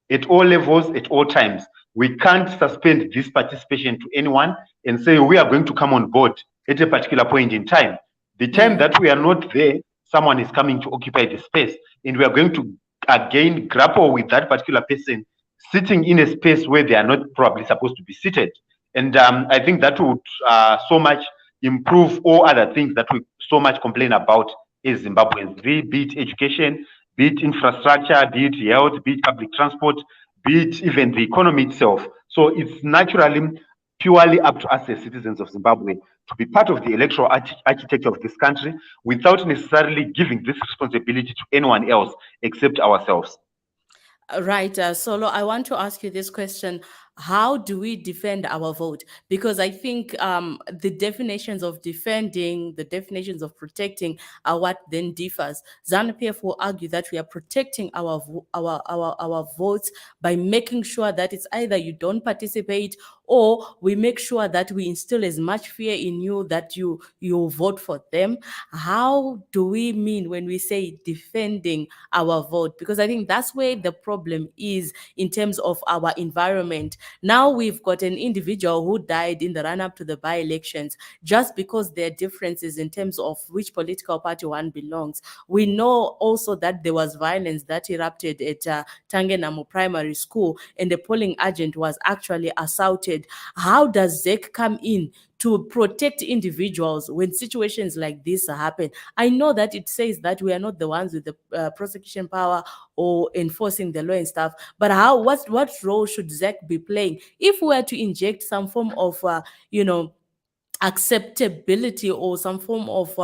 at all times. We can't suspend this participation to anyone and say we are going to come on board at a particular point in time. The time that we are not there, someone is coming to occupy the space, and we are going to again grapple with that particular person sitting in a space where they are not probably supposed to be seated. And I think that would so much improve all other things that we so much complain about as Zimbabweans, be it education, be it infrastructure, be it health, be it public transport, be it even the economy itself. So it's naturally purely up to us as citizens of Zimbabwe to be part of the electoral architecture of this country without necessarily giving this responsibility to anyone else except ourselves. Right, Solo, I want to ask you this question. how do we defend our vote? Because I think the definitions of defending, the definitions of protecting are what then differs. ZANU-PF will argue that we are protecting our votes by making sure that it's either you don't participate, or we make sure that we instill as much fear in you that you vote for them. How do we mean when we say defending our vote? Because I think that's where the problem is in terms of our environment. Now we've got an individual who died in the run-up to the by-elections just because there are differences in terms of which political party one belongs. We know also that there was violence that erupted at Tangenamo Primary School, and the polling agent was actually assaulted. How does ZEC come in to protect individuals when situations like this happen? I know that it says that we are not the ones with the prosecution power or enforcing the law and stuff, but what role should ZEC be playing if we were to inject some form of acceptability or some form of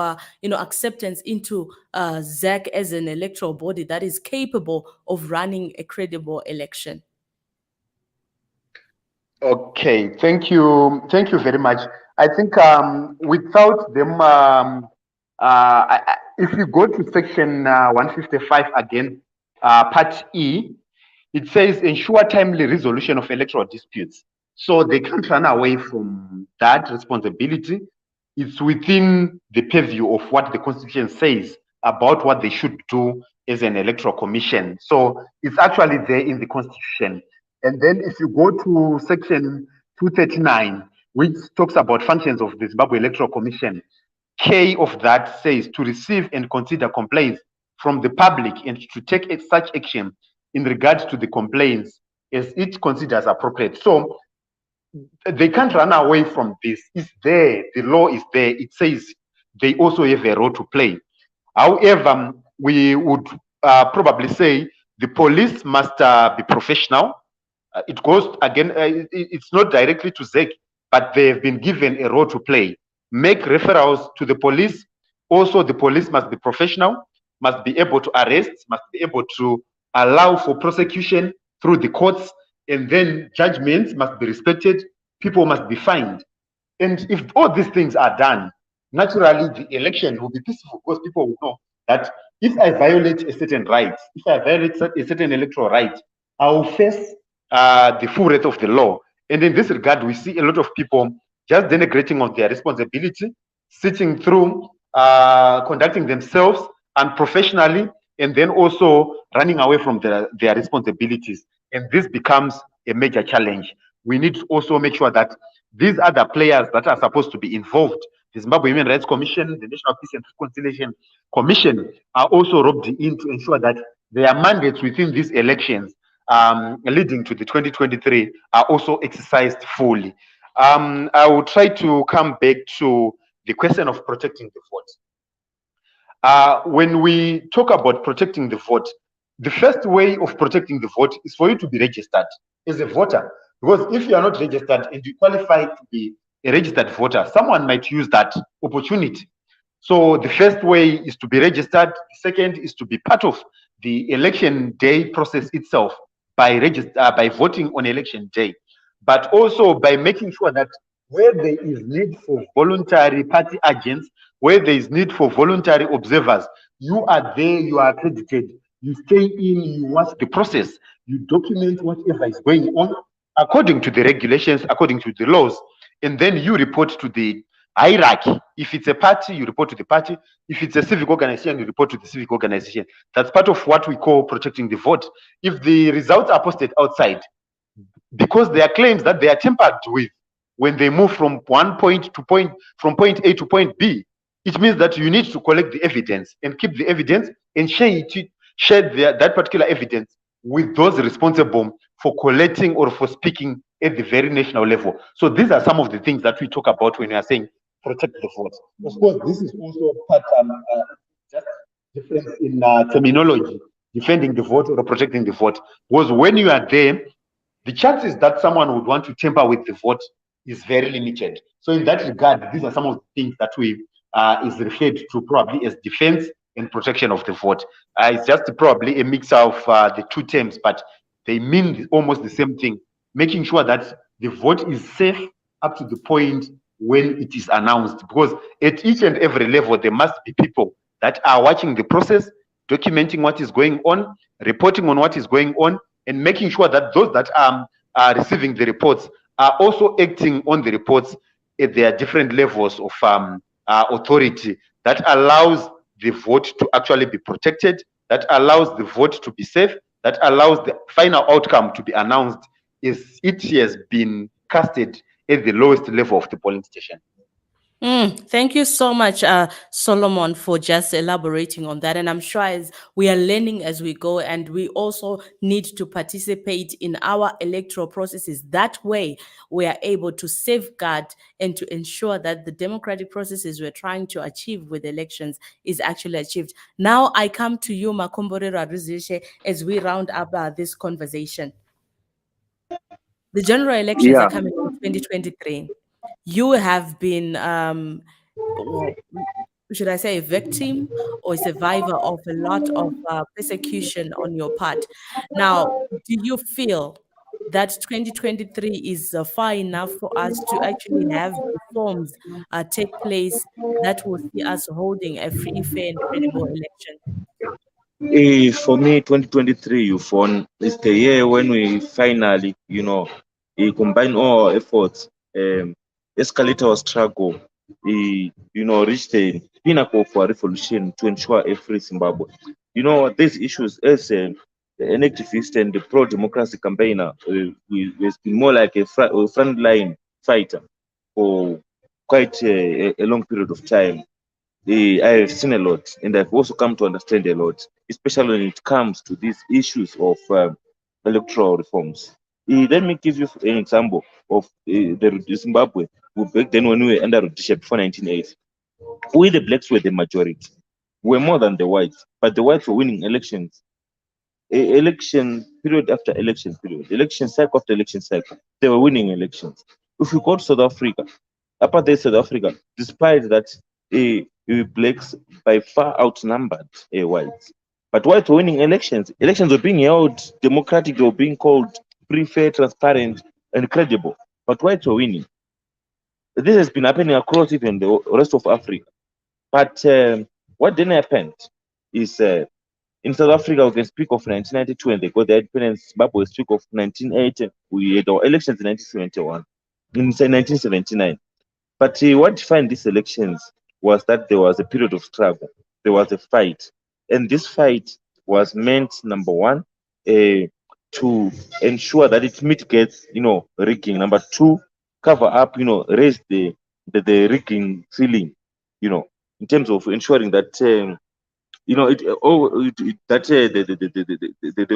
acceptance into ZEC as an electoral body that is capable of running a credible election? Okay, thank you very much. I think without them, if you go to section 155 again, part E, it says ensure timely resolution of electoral disputes. So they can't run away from that responsibility. It's within the purview of what the Constitution says about what they should do as an electoral commission. So it's actually there in the Constitution. And then if you go to section 239, which talks about functions of the Zimbabwe Electoral Commission, K of that says to receive and consider complaints from the public and to take such action in regards to the complaints as it considers appropriate. So they can't run away from this. It's there. The law is there. It says they also have a role to play. However, we would probably say the police must be professional. It goes again, it's not directly to ZEC, but they've been given a role to play. Make referrals to the police. Also, the police must be professional, must be able to arrest, must be able to allow for prosecution through the courts, and then judgments must be respected. People must be fined. And if all these things are done, naturally the election will be peaceful because people will know that if I violate a certain right, if I violate a certain electoral right, I will face the full wrath of the law. And in this regard, we see a lot of people just denigrating on their responsibility, sitting through, conducting themselves unprofessionally, and then also running away from their responsibilities. And this becomes a major challenge. We need to also make sure that these other players that are supposed to be involved, the Zimbabwe Human Rights Commission, the National Peace and Reconciliation Commission, are also roped in to ensure that their mandates within these elections leading to the 2023 are also exercised fully. I will try to come back to the question of protecting the vote. When we talk about protecting the vote, the first way of protecting the vote is for you to be registered as a voter. Because if you are not registered and you qualify to be a registered voter, someone might use that opportunity. So the first way is to be registered. The second is to be part of the election day process itself by voting on election day, but also by making sure that where there is need for voluntary party agents, where there is need for voluntary observers, you are there, you are accredited, you stay in, you watch the process, you document whatever is going on according to the regulations, according to the laws, and then you report to the hierarchy. If it's a party, you report to the party. If it's a civic organization, you report to the civic organization. That's part of what we call protecting the vote. If the results are posted outside, because there are claims that they are tampered with when they move from one point to point, from point A to point B, it means that you need to collect the evidence and keep the evidence and share that particular evidence with those responsible for collecting or for speaking at the very national level. So these are some of the things that we talk about when we are saying protect the vote. Of course, this is also part just difference in terminology, defending the vote or protecting the vote. Because when you are there, the chances that someone would want to tamper with the vote is very limited. So in that regard, these are some of the things that we is referred to probably as defense and protection of the vote. It's just probably a mix of the two terms, but they mean almost the same thing making sure that the vote is safe up to the point when it is announced. Because at each and every level, there must be people that are watching the process, documenting what is going on, reporting on what is going on, and making sure that those that are receiving the reports are also acting on the reports at their different levels of authority that allows the vote to actually be protected, that allows the vote to be safe, that allows the final outcome to be announced as it has been casted at the lowest level of the polling station. Thank you so much, Solomon, for just elaborating on that. And I'm sure as we are learning as we go, and we also need to participate in our electoral processes. That way, we are able to safeguard and to ensure that the democratic processes we're trying to achieve with elections is actually achieved. Now, I come to you, Makomborero Aruzishe, as we round up this conversation. The general elections are Yeah. coming in 2023. You have been, well, should I say, a victim or a survivor of a lot of persecution on your part. Now, do you feel that 2023 is far enough for us to actually have reforms take place that will see us holding a free, fair, and credible election? For me, 2023, is the year when we finally, combine all our efforts, escalate our struggle, reach the pinnacle for a revolution to ensure a free Zimbabwe. These issues, as an activist and the pro-democracy campaigner, has been more like a frontline fighter for quite a long period of time. I have seen a lot, and I've also come to understand a lot, especially when it comes to these issues of electoral reforms. Let me give you an example of the Zimbabwe. Back then, when we were under Rhodesia before 1980, we the blacks were the majority. We were more than the whites, but the whites were winning elections. Election period after election period, election cycle after election cycle, they were winning elections. If we go to South Africa, apartheid South Africa, despite that blacks by far outnumbered whites, but whites were winning elections. Elections were being held democratic, they were being called free, fair, transparent, and credible, but whites were winning. This has been happening across even the rest of Africa. But what then happened is in South Africa, we can speak of 1992 when they got their independence. Zimbabwe, we speak of 1980. We had our elections in 1971, in 1979. But what defined these elections was that there was a period of struggle. There was a fight. And this fight was meant, number one, to ensure that it mitigates, rigging. Number two, cover up, raise the rigging ceiling, in terms of ensuring that the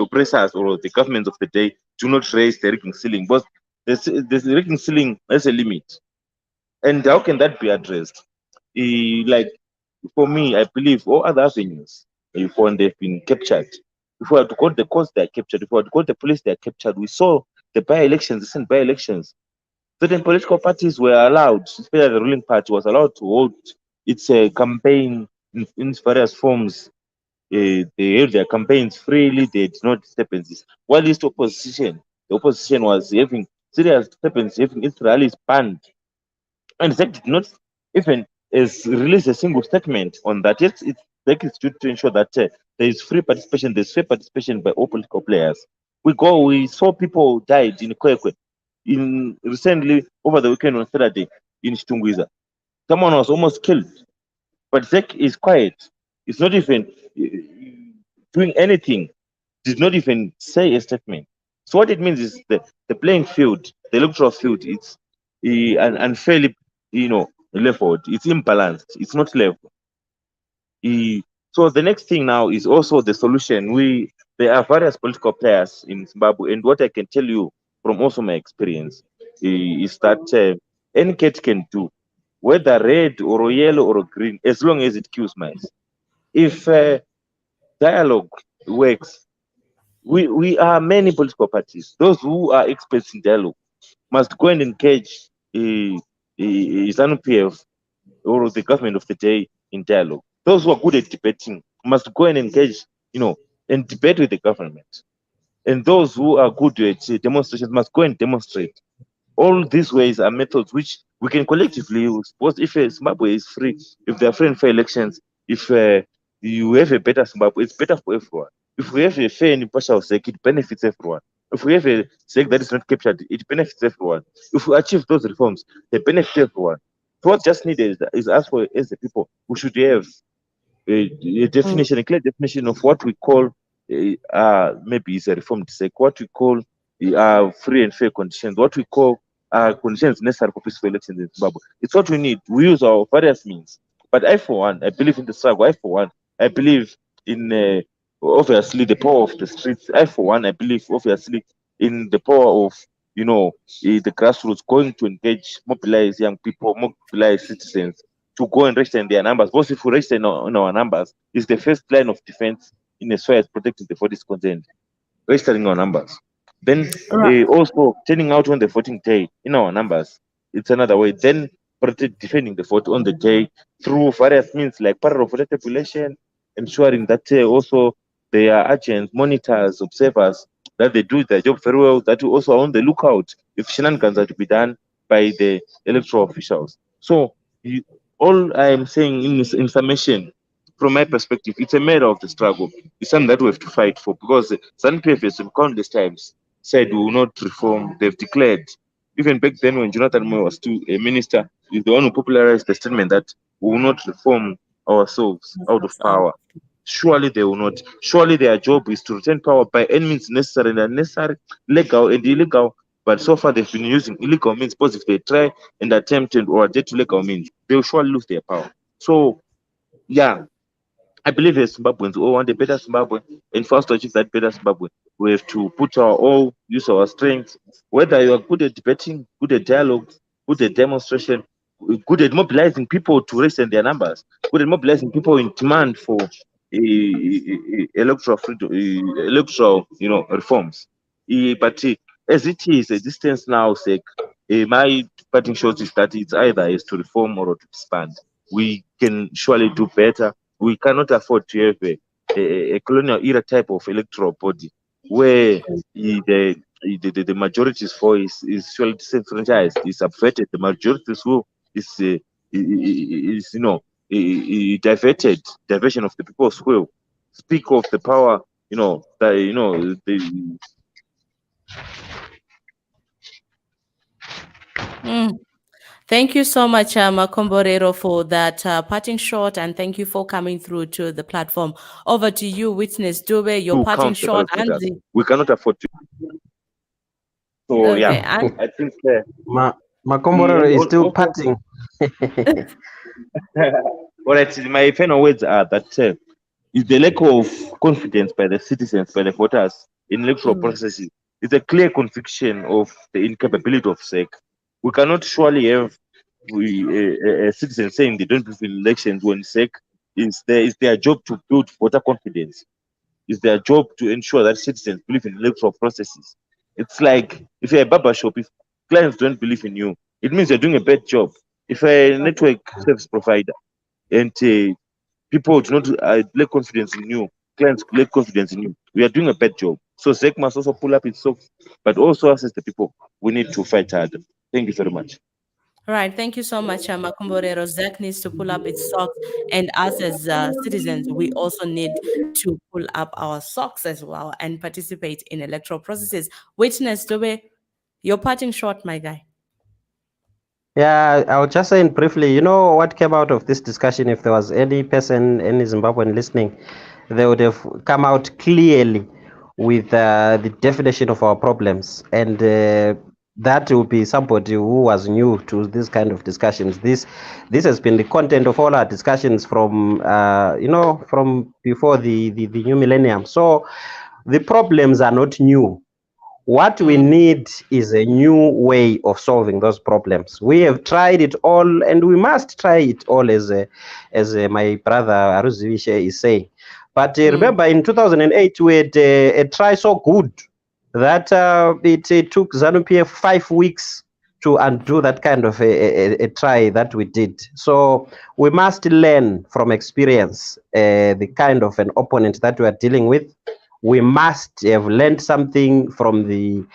oppressors or the governments of the day do not raise the rigging ceiling, but the rigging ceiling has a limit. And how can that be addressed? Like for me, I believe all other avenues, when they've been captured, if we have to call the courts they are captured, if we have to call the police they are captured, we saw the by-elections, recent by-elections. Certain political parties were allowed, especially the ruling party was allowed to hold its campaign in various forms. They held their campaigns freely, they did not disturbances. While the opposition was having serious disturbances, having its rallies banned. And ZEC did not even release a single statement on that. Yet it's ZEC is due to ensure that there is free participation, there's fair participation by all political players. We saw people died in Kwekwe. Recently, over the weekend on Saturday in Chitungwiza, someone was almost killed. But ZEC is quiet. It's not even doing anything. Did not even say a statement. So what it means is the playing field, the electoral field, it's unfairly, leveled. It's imbalanced. It's not level. So the next thing now is also the solution. There are various political players in Zimbabwe, and what I can tell you from also my experience is that any cat can do, whether red or yellow or green, as long as it kills mice. If dialogue works, we are many political parties. Those who are experts in dialogue must go and engage ZANU-PF or the government of the day in dialogue. Those who are good at debating must go and engage, and debate with the government. And those who are good at demonstrations must go and demonstrate. All these ways are methods which we can collectively use. Because if Zimbabwe is free, if there are free and fair elections, if you have a better Zimbabwe, it's better for everyone. If we have a fair and impartial SEC, it benefits everyone. If we have a SEC that is not captured, it benefits everyone. If we achieve those reforms, they benefit everyone. So what's just needed is us for as the people, we should have a definition, a clear definition of what we call maybe it's a reformed SEC, what we call free and fair conditions, what we call conditions necessary for peaceful elections in Zimbabwe. It's what we need. We use our various means. But I, for one, I believe in the struggle. I, for one, I believe in obviously the power of the streets. I, for one, I believe obviously in the power of the grassroots going to engage, mobilize young people, mobilize citizens to go and register in their numbers. Because if we register in our numbers, it's the first line of defense in as far as protecting the vote is concerned. Registering our numbers. Then also turning out on the voting day in our numbers. It's another way. Then defending the vote on the day through various means like parallel voter tabulation, ensuring that also they are agents, monitors, observers, that they do their job very well, that we also are on the lookout if shenanigans are to be done by the electoral officials. So all I am saying in summation, from my perspective, it's a matter of the struggle. It's something that we have to fight for because ZANU-PF has countless times said we will not reform. They've declared, even back then when Jonathan Moyo was still a minister, he's the one who popularized the statement that we will not reform ourselves out of power. Surely they will not. Surely their job is to retain power by any means necessary and unnecessary, legal and illegal. But so far they've been using illegal means because if they try and attempt or adhere to legal means, they will surely lose their power. So, yeah, I believe as Zimbabweans all want a better Zimbabwe, and for us to achieve that better Zimbabwe, we have to put our all, use our strengths. Whether you are good at debating, good at dialogue, good at demonstration, good at mobilizing people to raise their numbers, good at mobilizing people in demand for electoral freedom, electoral reforms. But as it is a distance now, sake, my parting shot is that it's either is to reform or to disband. We can surely do better. We cannot afford to have a colonial era type of electoral body where the majority's voice is surely disenfranchised, is subverted. The majority's will is diversion of the people's will. Speak of the power, the Thank you so much, Makomborero, for that parting shot, and thank you for coming through to the platform. Over to you, Witness Dube, your parting shot. We cannot afford to. So, okay, yeah, I think Makomborero is still parting. All right, my final words are that is the lack of confidence by the citizens, by the voters in electoral processes. It's a clear conviction of the incapability of SEC. We cannot surely have a citizen saying they don't believe in elections when SEC is their job to build voter confidence. It's their job to ensure that citizens believe in electoral processes. It's like if you're a barber shop, if clients don't believe in you, it means you're doing a bad job. If you're a network service provider and people do not lack confidence in you, clients lack confidence in you, we are doing a bad job. So SEC must also pull up its socks, but also us as the people, we need to fight harder. Thank you very much. All right, thank you so much, Makomborero. ZEC needs to pull up its socks, and us as citizens, we also need to pull up our socks as well and participate in electoral processes. Witness Dube, your parting shot, my guy. Yeah, I'll just say briefly, what came out of this discussion, if there was any person, any Zimbabwean listening, they would have come out clearly with the definition of our problems. And that will be somebody who was new to this kind of discussions. This has been the content of all our discussions from, from before the new millennium. So the problems are not new. What we need is a new way of solving those problems. We have tried it all, and we must try it all, as my brother Aruzivishe is saying. But remember, in 2008, we had a try so good that it took ZANU-PF 5 weeks to undo that kind of a try that we did. So we must learn from experience the kind of an opponent that we are dealing with. We must have learned something from the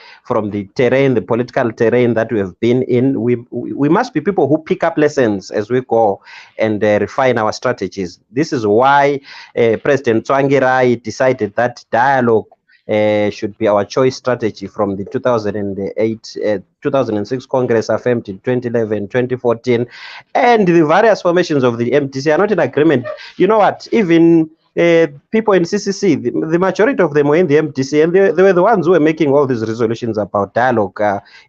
terrain, the political terrain that we have been in. We must be people who pick up lessons as we go and refine our strategies. This is why President Tsvangirai decided that dialogue should be our choice strategy from the 2008, 2006 Congress affirmed in 2011, 2014, and the various formations of the MDC are not in agreement. You know what? Even people in CCC, the majority of them were in the MDC, and they were the ones who were making all these resolutions about dialogue.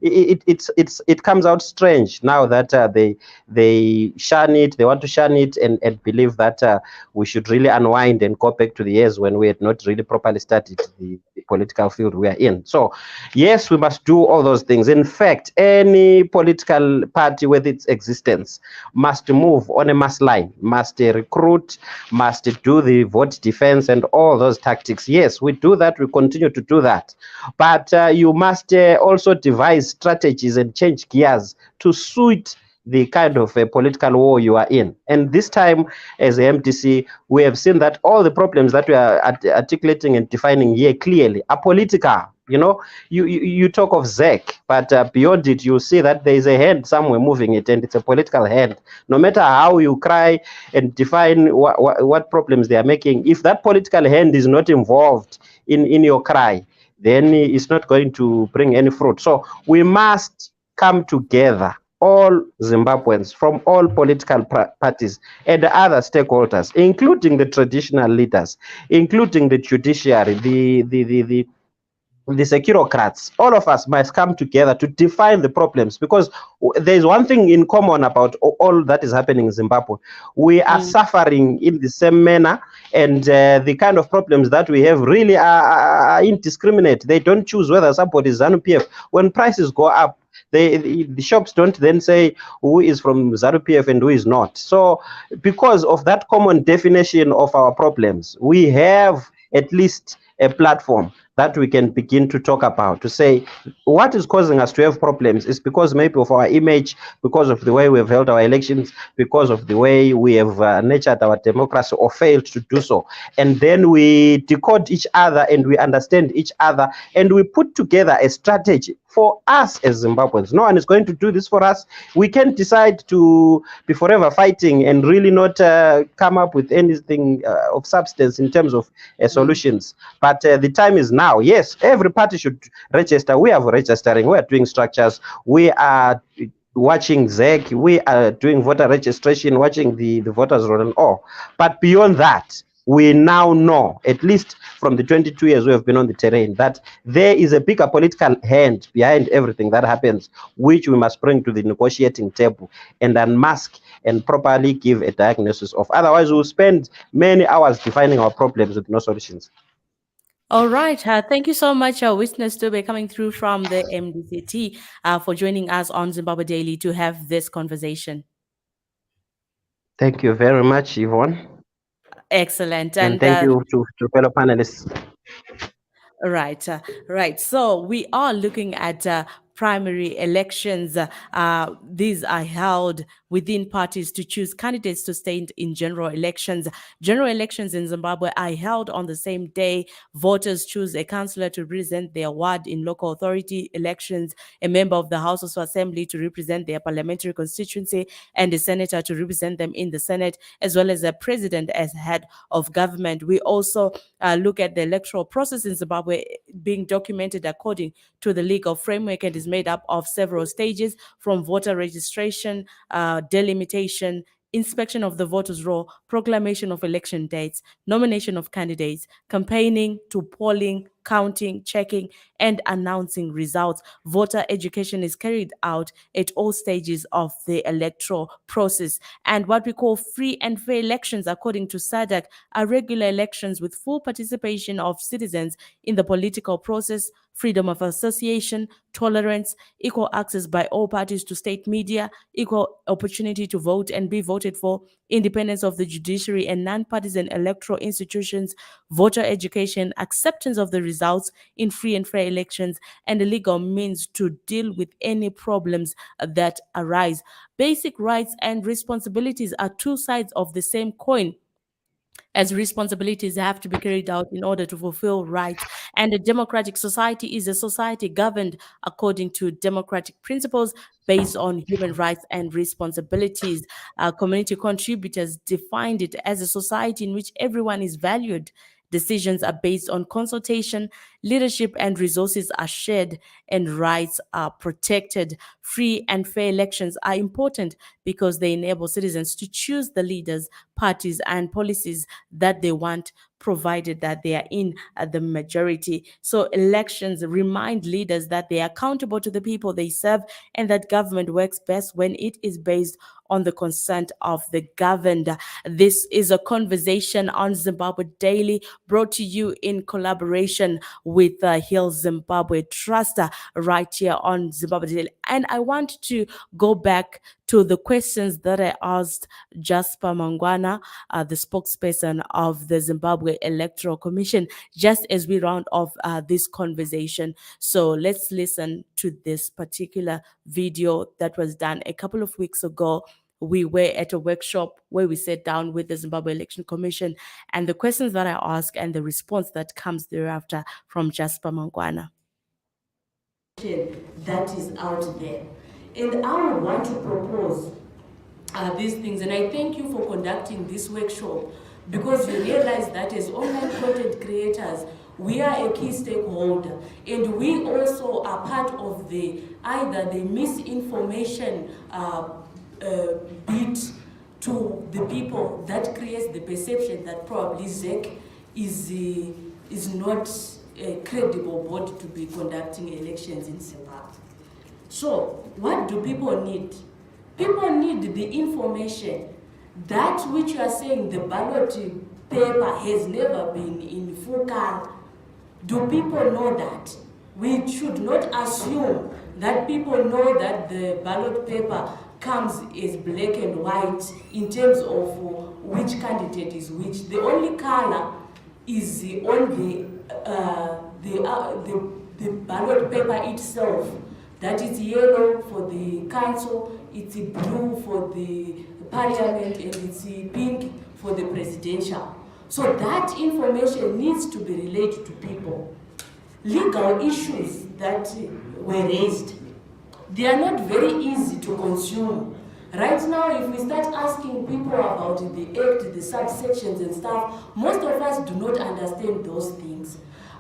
It comes out strange now that they shun it, they want to shun it, and believe that we should really unwind and go back to the years when we had not really properly studied the political field we are in. So, yes, we must do all those things. In fact, any political party with its existence must move on a mass line, must recruit, must do the vote defense and all those tactics. Yes, we do that. We continue to do that. But you must also devise strategies and change gears to suit the kind of political war you are in. And this time, as a MTC, we have seen that all the problems that we are articulating and defining here clearly are political. You know, you talk of ZEC, but beyond it, you see that there is a hand somewhere moving it, and it's a political hand. No matter how you cry and define what problems they are making, if that political hand is not involved in your cry, then it's not going to bring any fruit. So we must come together, all Zimbabweans from all political parties and other stakeholders, including the traditional leaders, including the judiciary, the securocrats. All of us must come together to define the problems, because there's one thing in common about all that is happening in Zimbabwe. We are suffering in the same manner, and the kind of problems that we have really are indiscriminate. They don't choose whether somebody is ZANU-PF. When prices go up, the shops don't then say who is from ZANU-PF and who is not. So because of that common definition of our problems, we have at least a platform that we can begin to talk about, to say what is causing us to have problems is because maybe of our image, because of the way we have held our elections, because of the way we have nurtured our democracy or failed to do so. And then we decode each other and we understand each other, and we put together a strategy for us as Zimbabweans. No one is going to do this for us. We can decide to be forever fighting and really not come up with anything of substance in terms of solutions. But the time is now. Yes, every party should register. We are registering. We are doing structures. We are watching ZEC. We are doing voter registration, watching the voters roll and all. But beyond that, we now know, at least from the 22 years we have been on the terrain, that there is a bigger political hand behind everything that happens, which we must bring to the negotiating table and unmask and properly give a diagnosis of. Otherwise, we'll spend many hours defining our problems with no solutions. All right. Thank you so much, Witness Dube, coming through from the MDCT, for joining us on Zimbabwe Daily to have this conversation. Thank you very much, Yvonne. Excellent. And thank you to fellow panelists. Right, right. So we are looking at primary elections. These are held within parties to choose candidates to stand in general elections. General elections in Zimbabwe are held on the same day. Voters choose a councillor to represent their ward in local authority elections, a member of the House of Assembly to represent their parliamentary constituency, and a senator to represent them in the Senate, as well as a president as head of government. We also look at the electoral process in Zimbabwe being documented according to the legal framework, and is made up of several stages, from voter registration, delimitation, inspection of the voters' roll, proclamation of election dates, nomination of candidates, campaigning, to polling, counting, checking, and announcing results. Voter education is carried out at all stages of the electoral process. And what we call free and fair elections, according to SADC, are regular elections with full participation of citizens in the political process, freedom of association, tolerance, equal access by all parties to state media, equal opportunity to vote and be voted for, independence of the judiciary and non-partisan electoral institutions, voter education, acceptance of the results in free and fair elections, and the legal means to deal with any problems that arise. Basic rights and responsibilities are two sides of the same coin. as responsibilities have to be carried out in order to fulfill rights. And a democratic society is a society governed according to democratic principles based on human rights and responsibilities. Community contributors defined it as a society in which everyone is valued. Decisions are based on consultation, leadership and resources are shared, and rights are protected. Free and fair elections are important because they enable citizens to choose the leaders, parties, and policies that they want, provided that they are in the majority. So elections remind leaders that they are accountable to the people they serve, and that government works best when it is based on the consent of the governed. This is a conversation on Zimbabwe Daily, brought to you in collaboration with Hill Zimbabwe Trust, right here on Zimbabwe Daily. And I want to go back to the questions that I asked Jasper Mangwana, the spokesperson of the Zimbabwe Electoral Commission, just as we round off this conversation. So let's listen to this particular video that was done a couple of weeks ago. We were at a workshop where we sat down with the Zimbabwe Election Commission, and the questions that I asked and the response that comes thereafter from Jasper Mangwana. That is out there. And I would want to propose these things, and I thank you for conducting this workshop, because you realize that as online content creators, we are a key stakeholder, and we also are part of either the misinformation bit to the people that creates the perception that probably ZEC is not a credible body to be conducting elections in Zimbabwe. So what do people need? People need the information. That which you are saying the ballot paper has never been in full color. Do people know that? We should not assume that people know that the ballot paper comes as black and white in terms of which candidate is which. The only color is on the ballot paper itself. That is yellow for the council, it's blue for the parliament, and it's pink for the presidential. So that information needs to be relayed to people. Legal issues that were raised, they are not very easy to consume. Right now, if we start asking people about the act, the subsections and stuff, most of us do not understand those things.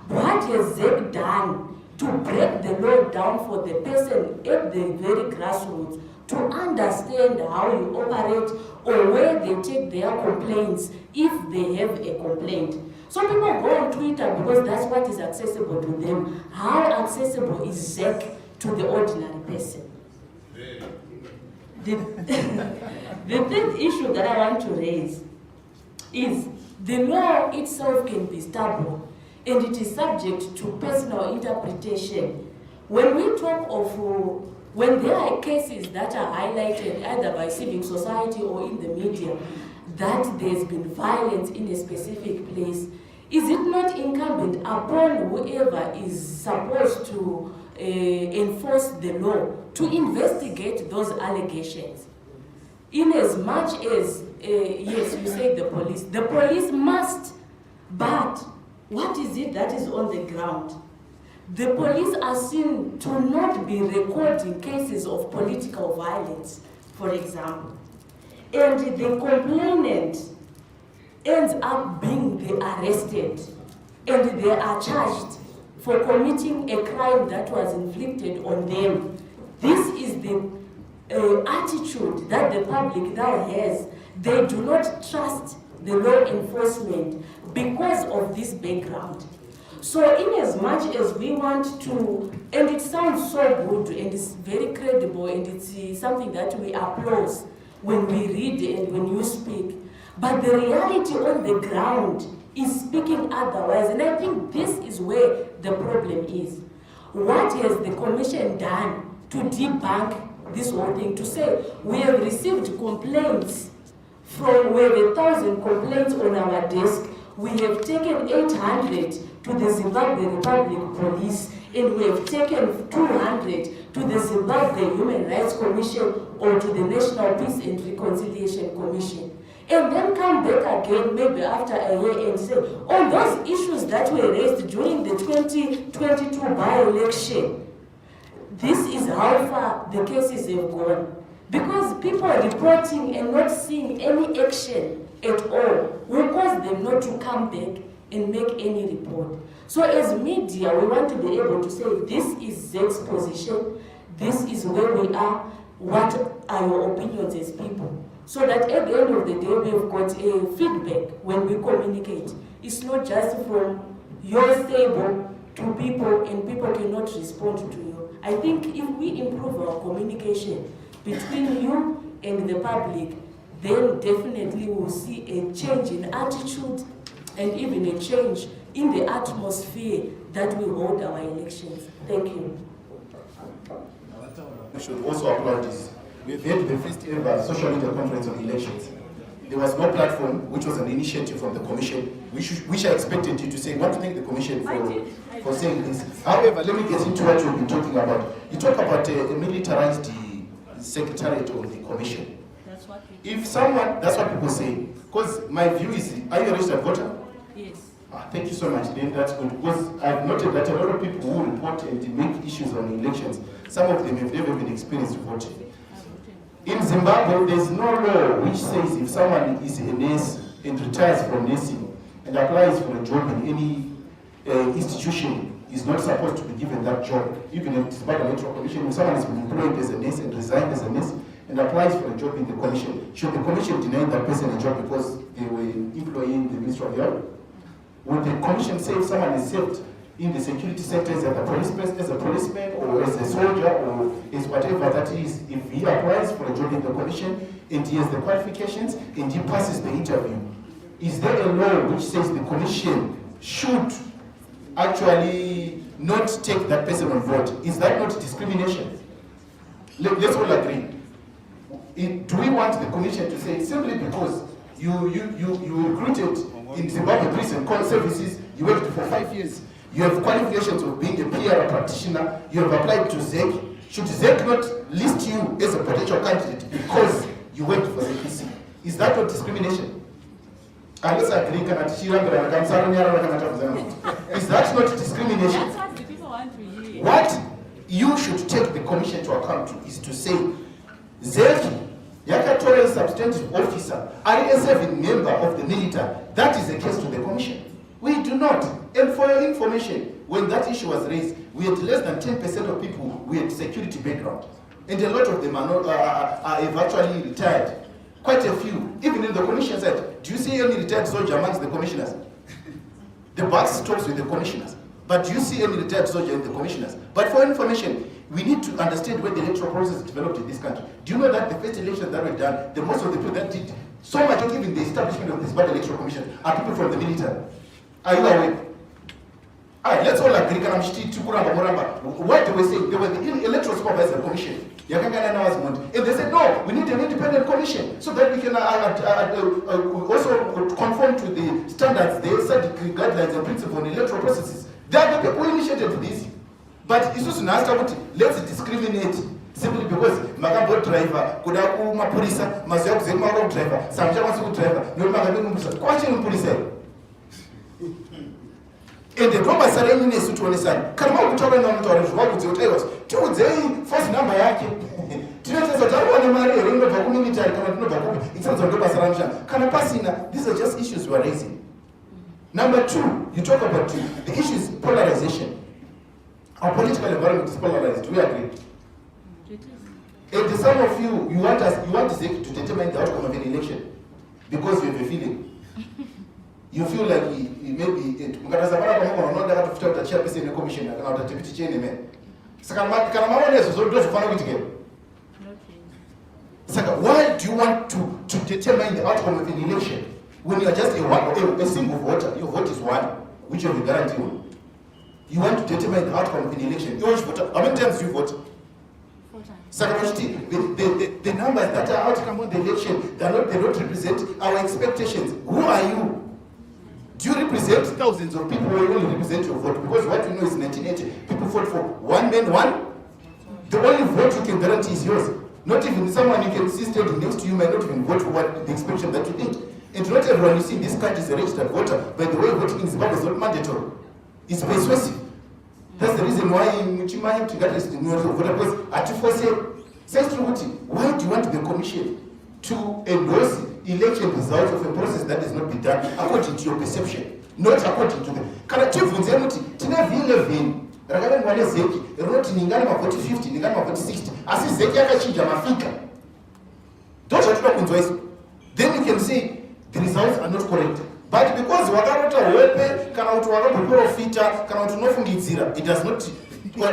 What has ZEC done to break the law down for the person at the very grassroots to understand how you operate or where they take their complaints if they have a complaint? Some people go on Twitter because that's what is accessible to them. How accessible is ZEC to the ordinary person? The third issue that I want to raise is the law itself can be stubborn, and it is subject to personal interpretation. When we talk of, when there are cases that are highlighted either by civil society or in the media, that there's been violence in a specific place, is it not incumbent upon whoever is supposed to enforce the law to investigate those allegations? In as much as, yes, you say the police must, but what is it that is on the ground? The police are seen to not be recording cases of political violence, for example. And the complainant ends up being arrested, and they are charged for committing a crime that was inflicted on them. This is the attitude that the public now has. They do not trust the law enforcement because of this background. So in as much as we want to, and it sounds so good and it's very credible and it's something that we applaud when we read and when you speak, but the reality on the ground is speaking otherwise, and I think this is where the problem is. What has the commission done to debunk this whole thing, to say we have received complaints from, we have 1,000 complaints on our desk, we have taken 800 to the Zimbabwe Republic Police, and we have taken 200 to the Zimbabwe Human Rights Commission or to the National Peace and Reconciliation Commission. and then come back again maybe after a year and say, on those issues that were raised during the 2022 by-election, this is how far the cases have gone. Because people are reporting and not seeing any action at all will cause them not to come back and make any report. So as media, we want to be able to say, this is Zek's position, this is where we are, what are your opinions as people? So that at the end of the day, we've got a feedback when we communicate. It's not just from your stable to people and people cannot respond to you. I think if we improve our communication between you and the public, then definitely we'll see a change in attitude and even a change in the atmosphere that we hold our elections. Thank you. We should also applaud this. We've had the first ever social media conference on elections. There was no platform, which was an initiative from the Commission, which I expected you to say. I want to thank the Commission for saying this. However, let me get into what you've been talking about. You talk about a militarized secretariat of the Commission. That's what If someone, that's what people say. Because my view is, are you a registered voter? Yes. Thank you so much. Then that's good. Because I've noted that a lot of people who report and make issues on elections, some of them have never been experienced voting. In Zimbabwe, there's no law which says if someone is a nurse and retires from nursing and applies for a job in any institution, is not supposed to be given that job. Even in the Zimbabwe Electoral Commission, if someone has been employed as a nurse and resigned as a nurse and applies for a job in the commission, should the commission deny that person a job because they were employing the Ministry of Health? Would the commission say if someone is served in the security sector as a policeman or as a soldier or as whatever that is, if he applies for a job in the commission and he has the qualifications and he passes the interview, is there a law which says the commission should actually not take that person on board? Is that not discrimination? Let's all agree. Do we want the commission to say simply because you recruited in Zimbabwe Prison Services, you worked for 5 years, you have qualifications of being a PR practitioner, you have applied to ZEC, should ZEC not list you as a potential candidate because you worked for the PC? Is that not discrimination? Is that not discrimination? That's what the people want to hear. What you should take the commission to account to is to say, ZEC, Yakatora is substantive officer, are a serving member of the military. That is the case to the commission. We do not. And for your information, when that issue was raised, we had less than 10% of people with security background. And a lot of them have actually retired. Quite a few. Even in the commission side, do you see any retired soldier amongst the commissioners? The buck stops with the commissioners. But do you see any retired soldier in the commissioners? But for information, we need to understand where the electoral process developed in this country. Do you know that the first elections that were done, the most of the people that did so much of even the establishment of this Zimbabwe Electoral Commission are people from the military? Are you aware? Alright, let's all agree. What they were saying, they were the electoral supervisor commission. And they said, no, we need an independent commission so that we can also conform to the standards, the set guidelines and principles on electoral processes. They are the people who initiated this. But it's also not let's discriminate simply because Magabo driver, Kudaku Mapurisa, Mazak Zemaro driver, Samjamasu driver, no Magamu, watching police. And the Roma Salami is to understand. Kama kutoka na mtu alivyokuwa kutetewa. Tudzei first number yake. Tunataka tutaona mali ringo kwa community kama tunataka itaanza ndo basaramisha. Kana pasina, these are just issues we are raising. Number 2, you talk about the issue is polarization. Our political environment is polarized. Do we agree? And some of you want ZEC to determine the outcome of an election because you have a feeling. You feel like maybe mukatazamana kwa mungu unaona ndaka tufuta utachia pesa in the commission kana utatipiti cheni man. Saka kana mama lezo zote zifana kuitike. Saka why do you want to determine the outcome of an election when you are just a single voter? Your vote is one, which you have a guarantee on. You want to determine the outcome of an election. You vote. How many times do you vote? 4 times. Secondly, the numbers that are outcome of the election, they don't represent our expectations. Who are you? Do you represent thousands of people who only represent your vote? Because what you know is 1980, people vote for one man, one. The only vote you can guarantee is yours. Not even someone you can see standing next to you might not even vote for what the expression that you think. And not everyone you see in this country is a registered voter. By the way, voting in Zimbabwe is not mandatory. It's persuasive. That's the reason why Muchimaya to get the voter because at force says why do you want the commission to endorse election results of a process that has not been done according to your perception, not according to the kana tibvunze muti tina v11 rakaverengwa nezeki rinoti ningana mavhoti 50 ningana mavhoti 60 asi zeki yakachinja mafika ndozvatinoda kunzwa isu. Then you can say the results are not correct, but because wakarota hope kana kuti wakaprofita kana kuti unofungidzira, it does not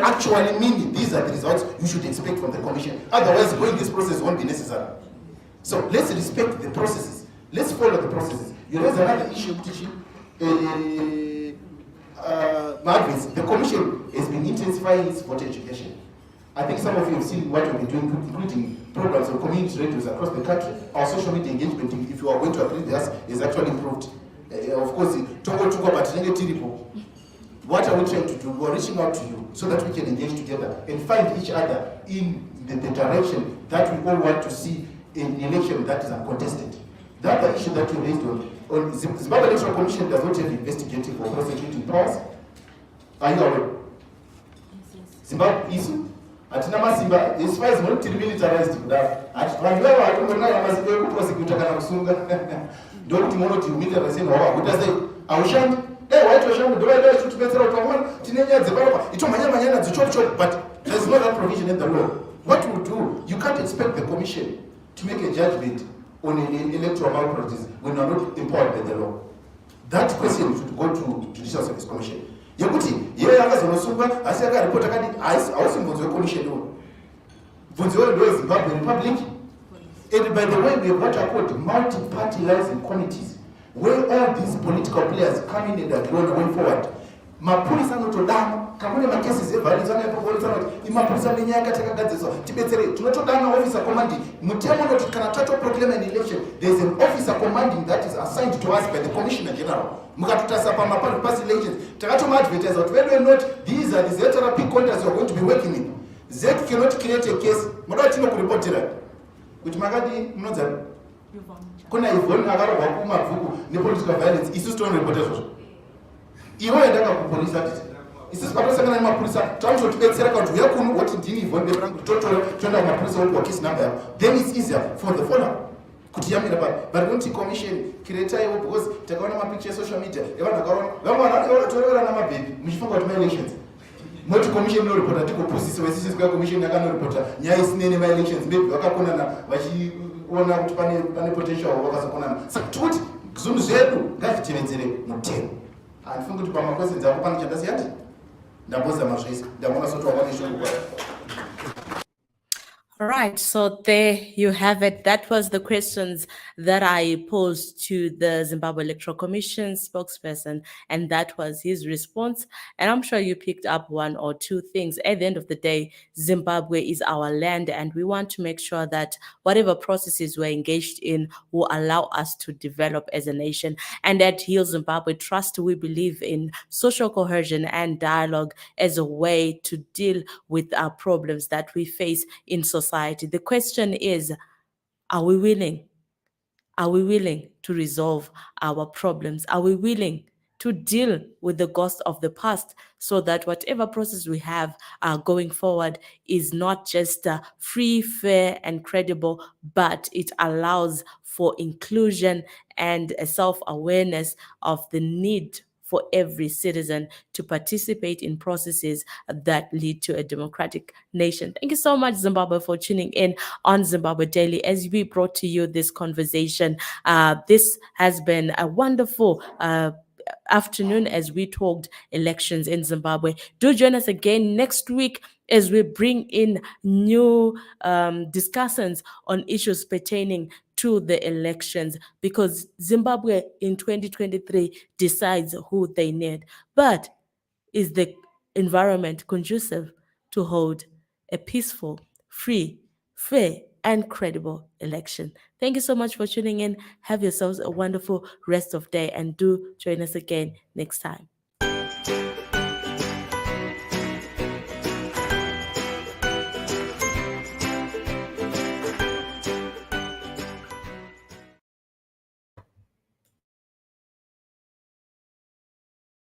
actually mean these are the results you should expect from the commission. Otherwise going this process won't be necessary. So let's respect the processes. Let's follow the processes. You raise another issue, Margaret. The commission has been intensifying its voter education. I think some of you have seen what we've been doing, including programs on community radios across the country. Our social media engagement, if you are going to agree with us, is actually improved. Of course, what are we trying to do? We are reaching out to you so that we can engage together and find each other in the direction that we all want to see an election that is uncontested. The other issue that you raised on Zimbabwe Electoral Commission does not have investigative or prosecuting powers. Are you aware? Zimbabwe is atina masimba as far as not militarized kudaro vanhu vavo vatongonayo masimba ekuprosecuta kana kusunga ndokuti munoti militarization wawakuita sei haushandi waitoshanda ndovaida chitibetsera kuti vamwana tine nyaya dzeparapa itomhanya nadzo chop but there's no that provision in the law. What we do, you can't expect the commission to make a judgment on an electoral malpractice when you are not empowered by the law. That question should go to Judicial Service Commission. Yekuti yeye akazonosungwa asi akaripota kadi hausi mvunzo wekommission uno, mvunzo wedu weZimbabwe Republic. And by the way, we have what are called multi-party liaison committees where all these political players come in and agree on the way forward. Mapurisa anotodana kamune macases eviolence anapopolisa kuti imapurisa nenyaya yakatakagadziswa tibetsere tinotodana officer commanding mutemo noti kana tato proclaim an election there is an officer commanding that is assigned to us by the commissioner general. Mukatutasa past elections takatoma advertise kuti whether or not these are the electoral peak counters you are going to be working with. ZEC cannot create a case moda tinokuripotera kuti makadi munodza kuna Yvonne akarogwa kumabvuku nepolitical violence isusu tonoripota zvozvo iwe ndaka kupolisa titi isisi patosangana nemapurisa tautotibetsera kuti uya kuno woti ndini Yvonne berangu toenda kumapurisa wokuwa case number yako, then it's easier for the follow kuti yamira pa but don't commission create iwo because takaona mapicture social media evanhu vakaona vamwe vanhu vakatorera namabhebi muchifunga kuti ma-elections moti commission inoripota tikopusisa wesisi kwa commission yakanoripota nyaya isinene ma-elections maybe vakakonana vachiona kuti pane potential vakazokonana saka tikuti zvinhu zvedu ngazvitevedzere mutemo. Andifungi kuti pamakwestions ako pane chandasiyati ndambozama zvese ndamona soti wakaneshoko. All right, so there you have it. That was the questions that I posed to the Zimbabwe Electoral Commission spokesperson, and that was his response. And I'm sure you picked up one or two things. At the end of the day, Zimbabwe is our land, and we want to make sure that whatever processes we're engaged in will allow us to develop as a nation. And at Heal Zimbabwe Trust, we believe in social cohesion and dialogue as a way to deal with our problems that we face in society. The question is, are we willing? Are we willing to resolve our problems? Are we willing to deal with the ghosts of the past so that whatever process we have going forward is not just free, fair, and credible, but it allows for inclusion and a self-awareness of the need for every citizen to participate in processes that lead to a democratic nation. Thank you so much, Zimbabwe, for tuning in on Zimbabwe Daily as we brought to you this conversation. This has been a wonderful afternoon as we talked elections in Zimbabwe. Do join us again next week as we bring in new discussions on issues pertaining to the elections, because Zimbabwe in 2023 decides who they need. But is the environment conducive to hold a peaceful, free, fair, and credible election? Thank you so much for tuning in. Have yourselves a wonderful rest of day, and do join us again next time.